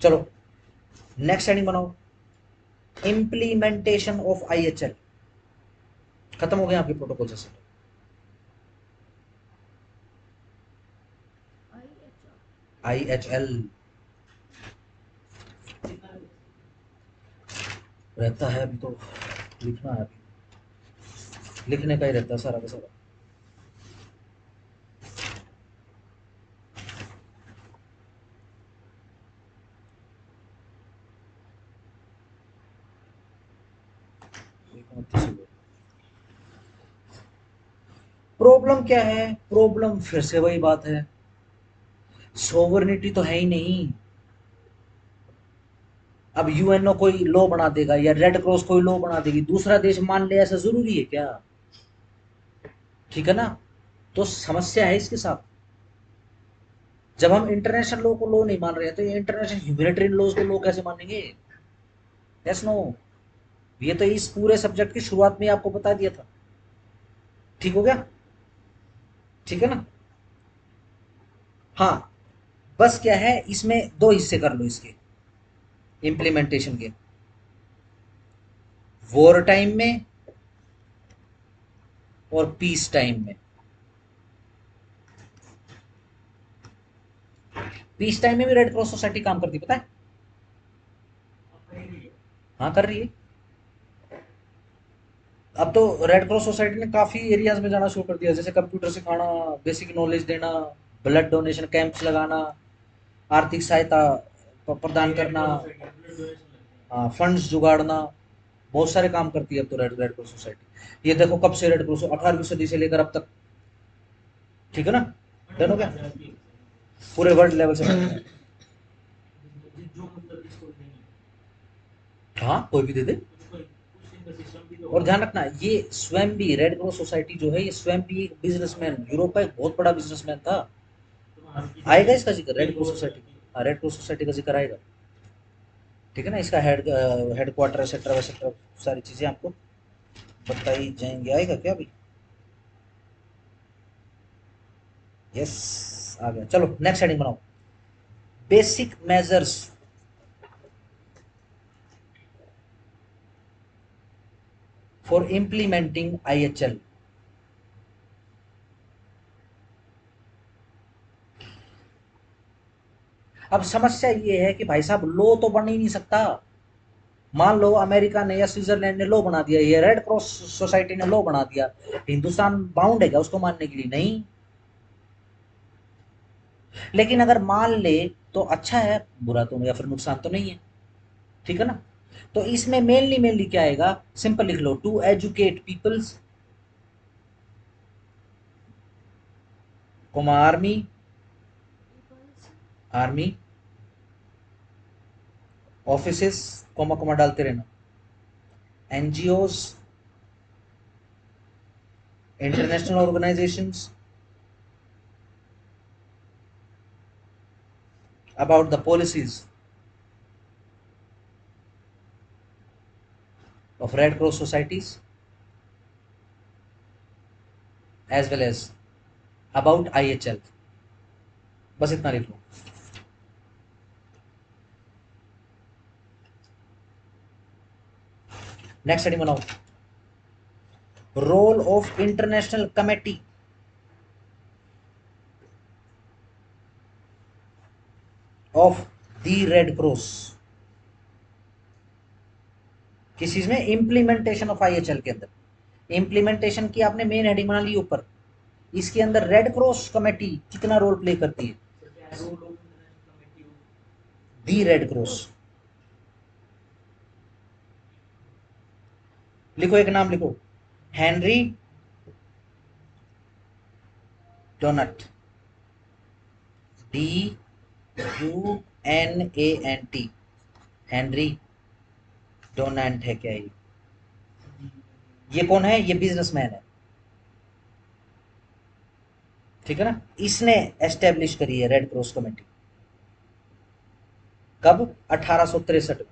चलो नेक्स्ट हेडिंग बनाओ, इम्प्लीमेंटेशन ऑफ IHL। खत्म हो गया आपके प्रोटोकॉल से। IHL रहता है अभी, तो लिखना है, अभी लिखने का ही रहता है सारा का सारा। प्रॉब्लम क्या है? प्रॉब्लम फिर से वही बात है, सोवरेनिटी तो है ही नहीं। अब यूएनओ कोई लॉ बना देगा या रेड क्रॉस कोई लॉ बना देगी, दूसरा देश मान ले, ऐसा जरूरी है क्या? ठीक है ना। तो समस्या है इसके साथ, जब हम इंटरनेशनल लॉ को लॉ नहीं मान रहे हैं, तो ये इंटरनेशनल ह्यूमैनिटेरियन लॉज को लॉ कैसे मानेंगे? Yes no. ये तो इस पूरे सब्जेक्ट की शुरुआत में आपको बता दिया था, ठीक हो गया, ठीक है ना। हाँ, बस क्या है, इसमें दो हिस्से कर लो इसके इम्प्लीमेंटेशन के, वॉर टाइम में और पीस टाइम में। पीस टाइम में भी रेड क्रॉस सोसाइटी काम करती, पता है? हाँ कर रही है। अब तो रेड क्रॉस सोसाइटी ने काफी एरियाज में जाना शुरू कर दिया, जैसे कंप्यूटर सिखाना, बेसिक नॉलेज देना, ब्लड डोनेशन कैंप्स लगाना, आर्थिक सहायता प्रदान करना, हाँ फंड्स जुगाड़ना, बहुत सारे काम करती है अब तो रेड रेड क्रॉस सोसाइटी। ये देखो कब से रेड क्रॉस, 18वीं सदी से लेकर अब तक, ठीक है ना। डन हो गया, पूरे वर्ल्ड लेवल से। हाँ कोई भी दे दे। और ध्यान रखना, ये स्वयं भी रेड क्रॉस सोसाइटी जो है, ये स्वयं भी एक बिजनेसमैन, यूरोप का एक बहुत बड़ा बिजनेसमैन था। आएगा इसका जिक्र रेड क्रॉस सोसाइटी, हाँ रेड क्रॉस सोसाइटी का जिक्र आएगा, ठीक है ना। इसका हेडक्वार्टर एक्सेट्रा वैसेट्रा सारी चीजें आपको बताई जाएंगी। आएगा क्या अभी? यस आ गया। चलो नेक्स्ट हेडिंग बनाओ, basic measures for implementing IHL। अब समस्या ये है कि भाई साहब लॉ तो बन ही नहीं सकता। मान लो अमेरिका ने या स्विट्जरलैंड ने लॉ बना दिया, ये रेड क्रॉस सोसाइटी ने लॉ बना दिया, हिंदुस्तान बाउंड है क्या उसको मानने के लिए? नहीं। लेकिन अगर मान ले तो अच्छा है, बुरा तो या फिर नुकसान तो नहीं है, ठीक है ना। तो इसमें मेनली मेनली क्या आएगा, सिंपल लिख लो, to educate peoples, comma army, peoples army offices, comma comma डालते रहना, NGOs, international organisations, about the policies of Red Cross societies as well as about IHL। बस इतना लिख लो। नेक्स्ट हेडिंग बनाओ, role of international committee of the red cross. किस चीज में? इंप्लीमेंटेशन ऑफ IHL के अंदर। इंप्लीमेंटेशन की आपने मेन हेडिंग बना ली ऊपर, इसके अंदर रेड क्रॉस कमेटी कितना रोल प्ले करती है? The red cross. लिखो, एक नाम लिखो, Henry Dunant, DUNANT, Henry Donald है क्या ये कौन है? ये बिजनेसमैन है, ठीक है ना। इसने एस्टेब्लिश करी है रेड क्रॉस कमेटी। कब? 1863 में।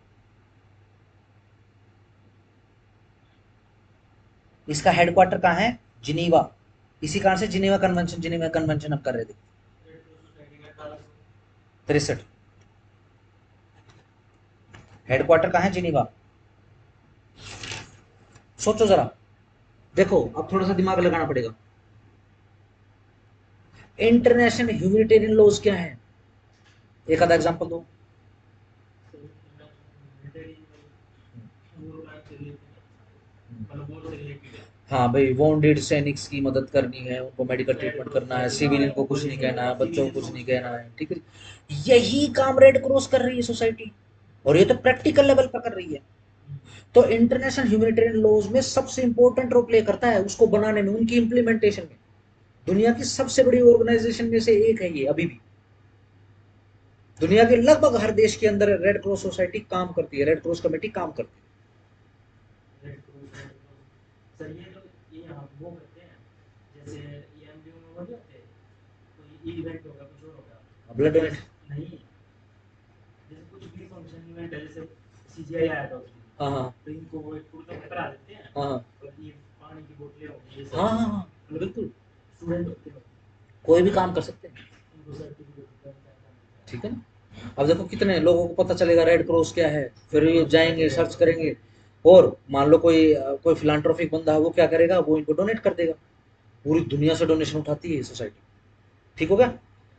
इसका हेडक्वार्टर कहाँ है? जिनीवा। इसी कारण से जिनीवा कन्वेंशन, जिनीवा कन्वेंशन हम कर रहे थे। 63। हेडक्वार्टर कहाँ है? जिनीवा। सोचो जरा, देखो अब थोड़ा सा दिमाग लगाना पड़ेगा। इंटरनेशनल ह्यूमैनिटेरियन लॉज क्या है? एक आधा एग्जांपल दो। हाँ भाई, वॉन्डेड सैनिक्स की मदद करनी है, उनको मेडिकल ट्रीटमेंट करना है, सिविलियन को कुछ नहीं कहना है, बच्चों को कुछ नहीं कहना है, ठीक है। यही काम रेड क्रॉस कर रही है सोसाइटी, और ये तो प्रैक्टिकल लेवल पर कर रही है। तो इंटरनेशनल ह्यूमैनिटेरियन लॉज में सबसे इंपॉर्टेंट रोल प्ले करता है उसको बनाने में, उनकी इंप्लीमेंटेशन में। दुनिया की सबसे बड़ी ऑर्गेनाइजेशन में से एक है ये अभी भी। दुनिया के लगभग हर देश के अंदर रेड क्रॉस सोसाइटी काम करती है, रेड क्रॉस कमेटी काम करती है। रेड क्रॉस सर, ये तो ये हम वो करते हैं, जैसे EMD में वो जाते हैं, कोई इवेंट होगा, कुछ और होगा, ब्लड डोनेट नहीं, जैसे कुछ भी फंक्शन इवेंट है, जैसे CGI आया था उसमें, हाँ हाँ, तो इनको वो एक कुर्ता पकड़ा देते हैं, हाँ, और ये पानी की बोतलें होंगी, ये सब, हाँ हाँ हाँ, बिल्कुल, स्टूडेंट होते हैं, कोई भी काम कर सकते हैं, उनको सर्टिफिकेट, ठीक है ना। अब देखो कितने लोगों को पता चलेगा रेड क्रॉस क्या है, फिर ये जाएंगे सर्च करेंगे, और मान लो कोई फिलांथ्रोपिक बंदा है, वो क्या करेगा, वो इनको डोनेट कर देगा। पूरी दुनिया से डोनेशन उठाती है सोसाइटी, ठीक हो गया।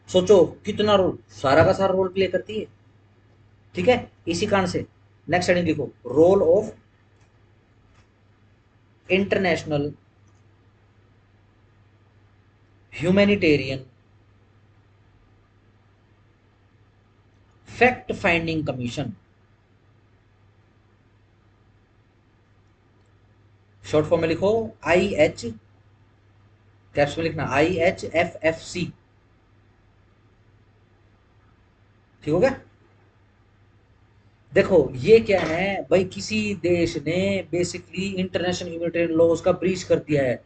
सोचो कितना रोल, सारा का सारा रोल प्ले करती है, ठीक है। इसी कारण से नेक्स्ट हेडिंग लिखो, role of international humanitarian fact finding commission. Short form में लिखो IH, कैप्स में लिखना IHFFC, ठीक हो गया। देखो ये क्या है भाई, किसी देश ने बेसिकली इंटरनेशनल ह्यूमैनिटेरियन लॉज का ब्रीच कर दिया है,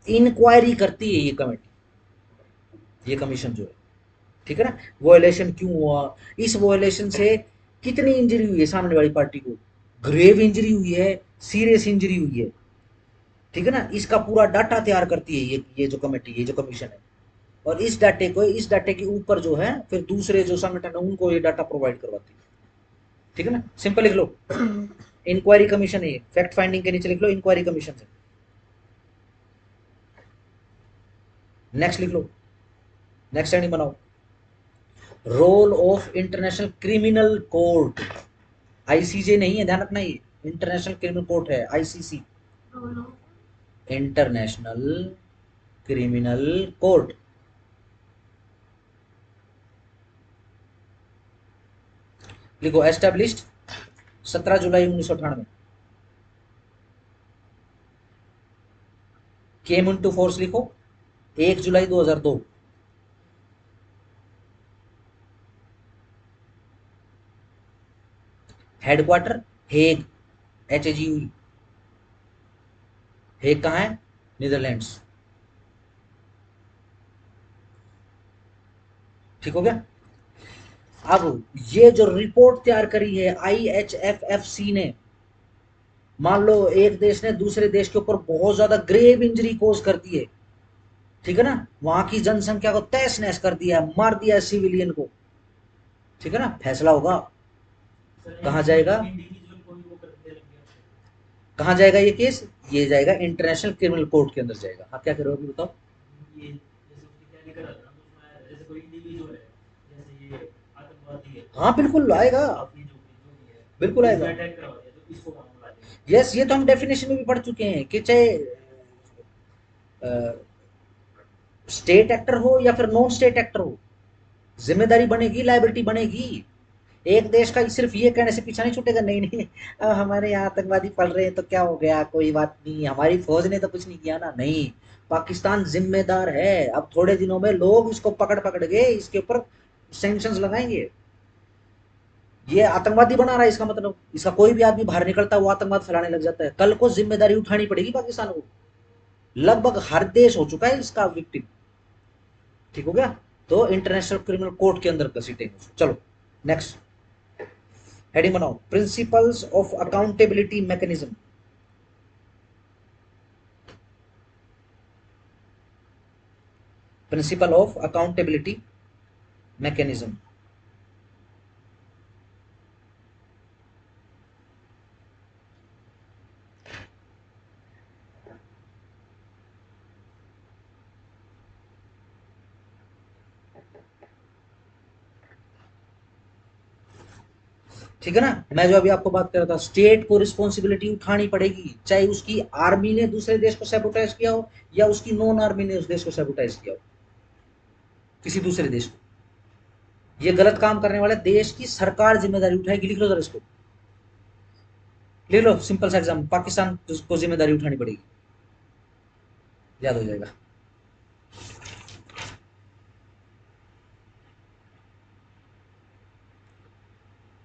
इंक्वायरी करती है ये कमेटी, ये कमीशन जो है, ठीक है ना। वॉयलेशन क्यों हुआ, इस वॉयलेशन से कितनी इंजरी हुई है सामने वाली पार्टी को, ग्रेव इंजरी हुई है, सीरियस इंजरी हुई है, ठीक है ना। इसका पूरा डाटा तैयार करती है ये जो कमेटी, ये जो कमीशन है, और इस डाटे के ऊपर जो है फिर दूसरे जो संगठन है उनको ये डाटा प्रोवाइड करवाती है, ठीक है ना। सिंपल लिख लो, इंक्वायरी कमीशन है, फैक्ट फाइंडिंग के नीचे लिख लो इंक्वायरी कमीशन है। नेक्स्ट लिख लो, नेक्स्ट हेडिंग बनाओ, role of international criminal court. ICJ नहीं है, ध्यान रखना, ये इंटरनेशनल क्रिमिनल कोर्ट है, ICC, role of international criminal court. लिखो established 17 July 1998, came into force लिखो 1 July 2002, headquarter Hague, HAGUE, Hague कहाँ है, नीदरलैंड्स। ठीक हो गया। अब ये जो रिपोर्ट तैयार करी है IHFFC ने, मान लो एक देश ने दूसरे देश के ऊपर बहुत ज्यादा ग्रेव इंजरी कोज कर दी है, ठीक है ना, वहां की जनसंख्या को तहस नहस कर दिया, मार दिया सिविलियन को, ठीक है ना, फैसला होगा कहाँ जाएगा, कहाँ जाएगा ये केस, ये जाएगा इंटरनेशनल क्रिमिनल कोर्ट के अंदर जाएगा। हाँ क्या करोगे बताओ। ये जैसे उसने क्या लिखा था ना, उसमें आया था, जैसे कोई इंडिविजुअल है, जैसे ये आतंकवादी है, हाँ बिल्कुल आएगा, ये जो भी है, बिल्कुल आएगा। अटैक करवा दिया तो इसको काम ला देंगे। यस, ये तो हम डेफिनेशन में भी पढ़ चुके हैं कि चाहे स्टेट एक्टर हो या फिर नॉन स्टेट एक्टर हो, जिम्मेदारी बनेगी, लायबिलिटी बनेगी। एक देश का सिर्फ ये कहने से पीछा नहीं छूटेगा, नहीं नहीं अब हमारे यहाँ आतंकवादी पल रहे हैं तो क्या हो गया, कोई बात नहीं, हमारी फौज ने तो कुछ नहीं किया ना, नहीं, पाकिस्तान जिम्मेदार है। अब थोड़े दिनों में लोग इसको पकड़ पकड़ के इसके ऊपर सैंक्शंस लगाएंगे। ये आतंकवादी बना रहा है, इसका मतलब इसका कोई भी आदमी बाहर निकलता है वो आतंकवाद फैलाने लग जाता है, कल को जिम्मेदारी उठानी पड़ेगी पाकिस्तान को। लगभग हर देश हो चुका है इसका विक्टिम। ठीक हो गया, तो इंटरनेशनल क्रिमिनल कोर्ट के अंदर घसीटेंगे। चलो नेक्स्ट हेडिंग बनाओ, principles of accountability mechanism. Principle of accountability mechanism. ठीक है ना, मैं जो अभी आपको बात कर रहा था, स्टेट को रिस्पॉन्सिबिलिटी उठानी पड़ेगी, चाहे उसकी आर्मी ने दूसरे देश को सैबोटाइज किया हो या उसकी नॉन आर्मी ने उस देश को सैबोटाइज किया हो, किसी दूसरे देश को। ये गलत काम करने वाले देश की सरकार जिम्मेदारी उठाएगी। लिख लो जरा इसको, लिख लो, सिंपल सा एग्जाम, पाकिस्तान को जिम्मेदारी उठानी पड़ेगी, याद हो जाएगा।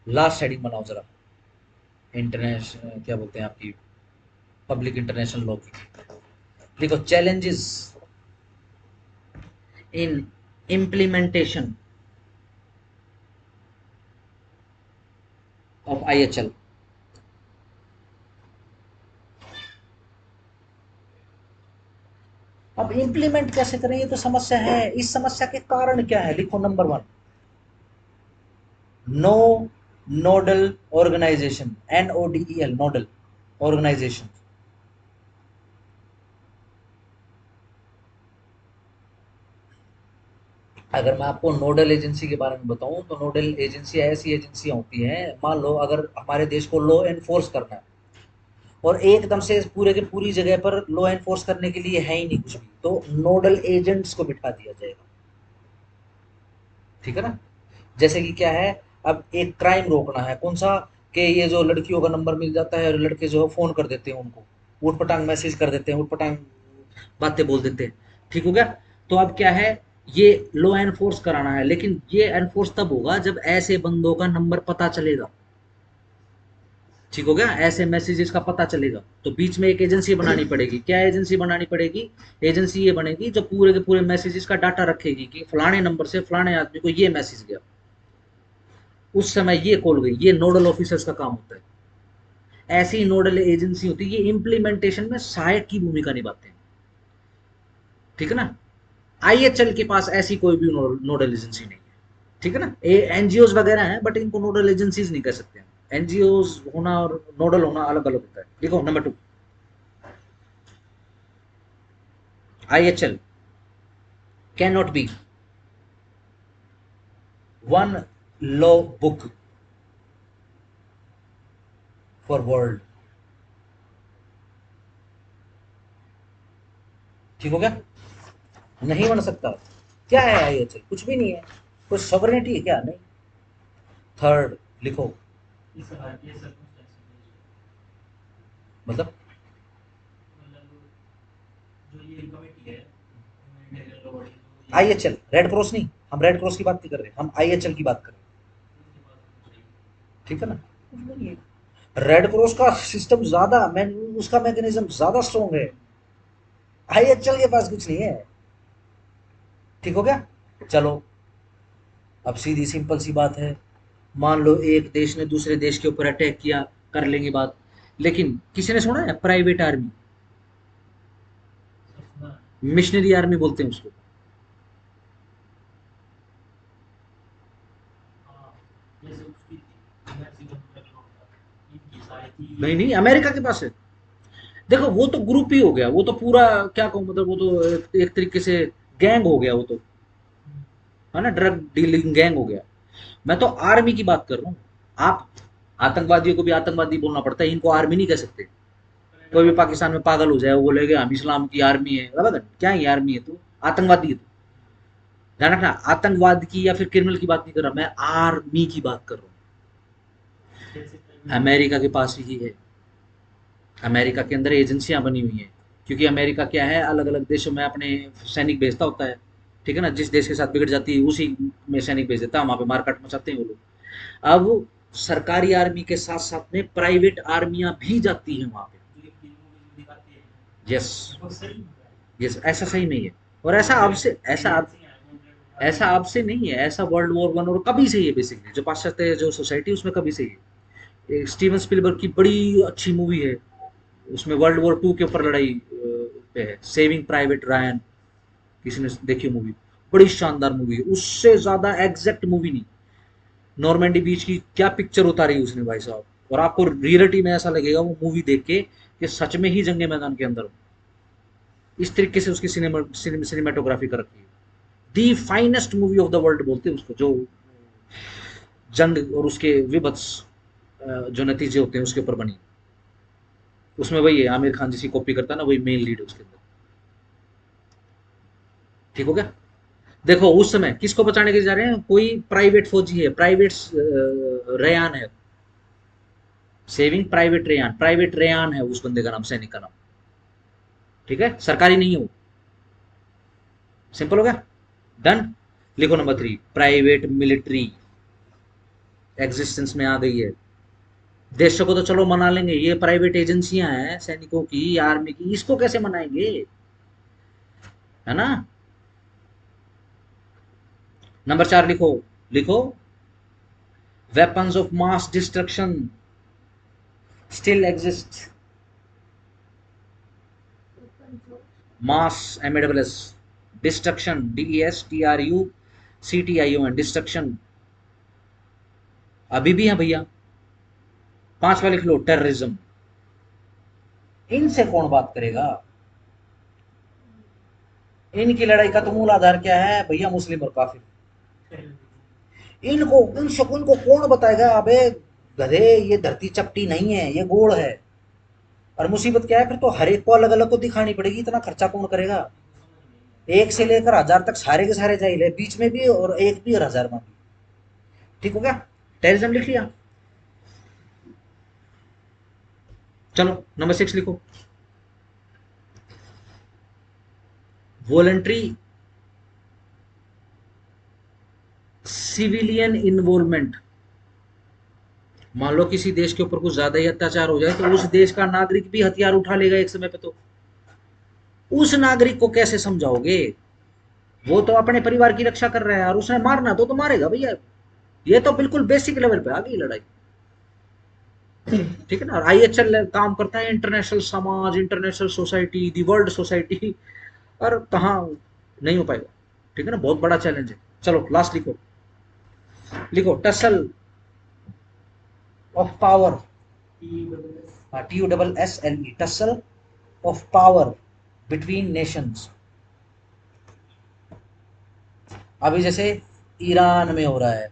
लास्ट हेडिंग बनाओ जरा, इंटरनेशनल क्या बोलते हैं आपकी पब्लिक इंटरनेशनल लॉ की। देखो, challenges in implementation of IHL। अब इंप्लीमेंट कैसे करें, ये तो समस्या है। इस समस्या के कारण क्या है, लिखो number 1, no nodal organization, NODEL, nodal organization. अगर मैं आपको नोडल एजेंसी के बारे में बताऊं तो नोडल एजेंसी ऐसी एजेंसियां होती हैं, मान लो अगर हमारे देश को लॉ एनफोर्स करना है और एकदम से पूरे के पूरी जगह पर लॉ एनफोर्स करने के लिए है ही नहीं कुछ भी, तो नोडल एजेंट्स को बिठा दिया जाएगा। ठीक है ना, जैसे कि क्या है, अब एक क्राइम रोकना है, कौन सा, कि ये जो लड़कियों का नंबर मिल जाता है और लड़के जो है फोन कर देते हैं उनको, उटपटांग मैसेज कर देते हैं, उटपटांग बातें बोल देते हैं। ठीक हो गया, तो अब क्या है, ये लॉ एनफोर्स कराना है, लेकिन ये एनफोर्स तब होगा जब ऐसे बंदों का नंबर पता चलेगा। ठीक हो गया, ऐसे मैसेजेस का पता चलेगा, तो बीच में एक एजेंसी बनानी पड़ेगी। क्या एजेंसी बनानी पड़ेगी, एजेंसी ये बनेगी जो पूरे के पूरे मैसेजेस का डाटा रखेगी कि फलाने नंबर से फलाने आदमी को ये मैसेज गया, उस समय ये कॉल गई। ये नोडल ऑफिसर्स का काम होता है, ऐसी नोडल एजेंसी होती है, ये इम्प्लीमेंटेशन में सहायक की भूमिका निभाते हैं। ठीक है ना, IHL के पास ऐसी कोई भी नोडल एजेंसी नहीं है। ठीक है ना, एनजीओ वगैरह हैं बट इनको नोडल एजेंसीज नहीं कह सकते हैं। एनजीओज होना और नोडल होना अलग अलग होता है। देखो number 2, IHL can not be one law book for world. ठीक हो गया? नहीं बन सकता। क्या है IHL? कुछ भी नहीं है। कुछ सॉवरेनिटी है क्या? नहीं। थर्ड लिखो, ये सब ये सर्कमस्टेंस मतलब मतलब जो ये कमेटी है ह्यूमैनिटेरियन लॉ बॉडी जो ये IHL, रेड क्रॉस नहीं, हम रेड क्रॉस की बात नहीं कर रहे, हम IHL की बात कर रहे उसके पास कुछ नहीं। हैं। ठीक है ना? कुछ भी नहीं है। रेड क्रॉस का सिस्टम ज्यादा उसका मैकेनिज्म ज्यादा स्ट्रॉन्ग है। IHL के पास कुछ नहीं है। ठीक हो गया? चलो अब सीधी सिंपल सी बात है, मान लो एक देश ने दूसरे देश के ऊपर अटैक किया, कर लेंगे बात। लेकिन किसी ने सुना है प्राइवेट आर्मी? सब सुना है। मिशनरी आर्मी बोलते हैं उसको। हाँ जैसे उसकी थी मैक्सिकन पेट्रोल था इनकी सारी थी नहीं ये नहीं, अमेरिका के पास है। देखो वो तो ग्रुप ही हो गया, वो तो पूरा क्या कहूँ, मतलब वो तो एक तरीके से गैंग हो गया वो तो, है ना, ड्रग डीलिंग गैंग हो गया। मैं तो आर्मी की बात कर रहा हूँ। आप आतंकवादियों को भी आतंकवादी बोलना पड़ता है, इनको आर्मी नहीं कह सकते। कोई भी पाकिस्तान में पागल हो जाए, वो बोलेगे हम इस्लाम की आर्मी है, बराबर? क्या ही आर्मी है? तू आतंकवादी है तू। ध्यान रखना, आतंकवाद की या फिर क्रिमिनल की बात नहीं कर रहा, मैं आर्मी की बात कर रहा जैसे हूँ। प्राइवेट अमेरिका के पास ही है। अमेरिका के अंदर एजेंसियां बनी हुई हैं, क्योंकि अमेरिका क्या है, अलग अलग देशों में अपने सैनिक भेजता होता है। ठीक है ना? जिस देश के साथ बिगड़ जाती है उसी में सैनिक भेज देता है, वहां पे मारकाट मचाते हैं वो लोग। अब सरकारी आर्मी के साथ साथ में प्राइवेट आर्मियां भी जाती हैं वहां पे। जो ये फिल्मों में जो दिखाते हैं यस। वो सही होता है। यस, ऐसा सही नहीं है। और ऐसा अब से ऐसा अब एजेंसी है कॉन्ट्रैक्ट ऐसा अब से नहीं है, ऐसा वर्ल्ड वॉर 1 और कभी से ही है। बेसिकली जो पाश्चात्य जो सोसाइटी उसमें कभी से ही है। एक स्टीवन स्पीलबर्ग की बड़ी अच्छी मूवी है, उसमें वर्ल्ड वॉर 2 के ऊपर लड़ाई पे है, सेविंग प्राइवेट रायन। किसी ने देखी मूवी? बड़ी शानदार मूवी है, उससे ज्यादा एग्जैक्ट मूवी नहीं। नॉर्मैंडी बीच की क्या पिक्चर उतारी उसने भाई साहब, और आपको रियलिटी में ऐसा लगेगा वो मूवी देख के कि सच में ही जंगे मैदान के अंदर हो। इस तरीके से उसकी सिनेमाटोग्राफी कर रखी है। The finest movie of the world बोलते हैं उसको, जो जंग और उसके विभत्स जो नतीजे होते हैं उसके ऊपर बनी। उसमें वही है, आमिर खान जिसकी कॉपी करता है ना, वही मेन लीड है उसके अंदर। ठीक हो गया? देखो उस समय किसको बचाने के लिए जा रहे हैं? कोई प्राइवेट फौजी है, प्राइवेट रेयान है, सेविंग प्राइवेट रेयान है उस बंदे का नाम, सैनिक का नाम। ठीक है? सरकारी नहीं है वो। सिंपल हो गया? डन। लिखो नंबर 3, प्राइवेट मिलिट्री एग्जिस्टेंस में आ गई है। देशों को तो चलो मना लेंगे, ये प्राइवेट एजेंसियां हैं सैनिकों की, आर्मी की, इसको कैसे मनाएंगे? है ना? नंबर 4 लिखो, लिखो, weapons of mass destruction still exist. open source. Mass, MASS, destruction, DESTRUCTION, destruction अभी भी है भैया। 5वां लिख लो, टेररिज्म। इनसे कौन बात करेगा? इनकी लड़ाई का तो मूल आधार क्या है भैया? मुस्लिम और काफिर। इनको इनको कौन बताएगा? अबे गधे, ये धरती चपटी नहीं है, ये गोल है। और मुसीबत क्या है, फिर तो हर एक को अलग अलग को दिखानी पड़ेगी, इतना खर्चा कौन करेगा? एक से लेकर 1000 तक सारे के सारे जाहिल है, बीच में भी और एक भी और 1000 में भी। ठीक हो गया? टेररिज्म लिख लिया। चलो नंबर 6 लिखो, वॉलंटरी सिविलियन इन्वॉल्वमेंट। मान लो किसी देश के ऊपर कुछ ज्यादा ही अत्याचार हो जाए तो उस देश का नागरिक भी हथियार उठा लेगा एक समय पे, तो उस नागरिक को कैसे समझाओगे? वो तो अपने परिवार की रक्षा कर रहा है, और उसने मारना तो मारेगा भैया। ये तो बिल्कुल बेसिक लेवल पे आ गई लड़ाई। ठीक है ना? और IHL काम करता है इंटरनेशनल समाज, international society, the world society, और कहाँ नहीं हो पाएगा। ठीक है ना? बहुत बड़ा चैलेंज है। चलो लास्ट लिखो, लिखो tussle of power, TUSS TUSSLE, tussle of power between Nations. अभी जैसे ईरान में हो रहा है,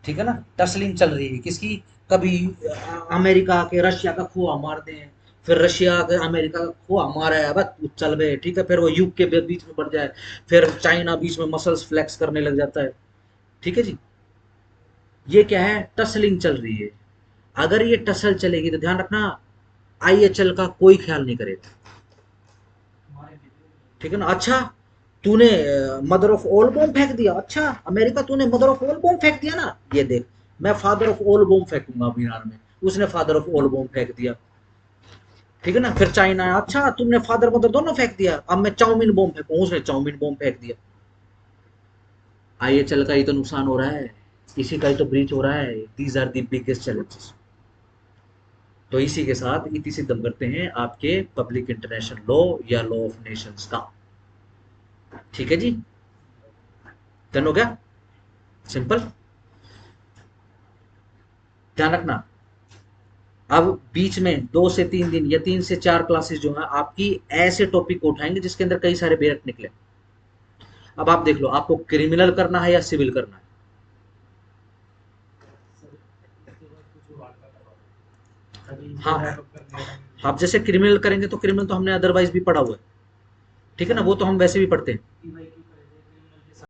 ठीक है ना, टसलिंग चल रही है किसकी, कभी अमेरिका के रशिया का खोआ मार दें, फिर रशिया के अमेरिका का खोआ मारा है, बस चल गए, ठीक है, फिर वो युग के बीच में बढ़ जाए, फिर चाइना बीच में मसल्स फ्लेक्स करने लग जाता है, ठीक है जी। ये क्या है, टसलिंग चल रही है। अगर ये टसल चलेगी तो ध्यान रखना IHL का कोई ख्याल नहीं करेगा, ठीक है ना। अच्छा, तूने मदर ऑफ ऑल बॉम्ब फेंक दिया, अच्छा अमेरिका तूने मदर ऑफ ऑल बॉम्ब फेंक दिया ना, ये देख मैं फादर ऑफ ऑल बॉम्ब फेंकूंगा अब ईरान में, उसने फादर ऑफ ऑल बॉम्ब फेंक दिया, ठीक है ना। फिर चाइना है, अच्छा तुमने फादर मदर दोनों फेंक दिया, अब मैं चाउमीन बॉम्ब फेंकूं, उसने चाउमीन बॉम्ब फेंक दिया। IHL का ही तो नुकसान हो रहा है, इसी का ही तो ब्रीच हो रहा है। These are the biggest challenges. तो इसी के साथ इति सिद्धम करते हैं आपके पब्लिक इंटरनेशनल लॉ या लॉ ऑफ नेशंस का, ठीक है जी। डन हो गया, सिंपल। ध्यान रखना, अब बीच में 2 से 3 दिन या 3 से 4 क्लासेस जो है आपकी ऐसे टॉपिक को उठाएंगे जिसके अंदर कई सारे बेरट निकले। अब आप देख लो, आपको क्रिमिनल करना है या सिविल करना है। इसके बाद कुछ और आता था अभी हाँ, रैप अप कर लिया हमने आप जैसे क्रिमिनल करेंगे तो क्रिमिनल तो हमने अदरवाइज भी पढ़ा हुआ है, ठीक है ना, वो तो हम वैसे भी पढ़ते हैं। PYQ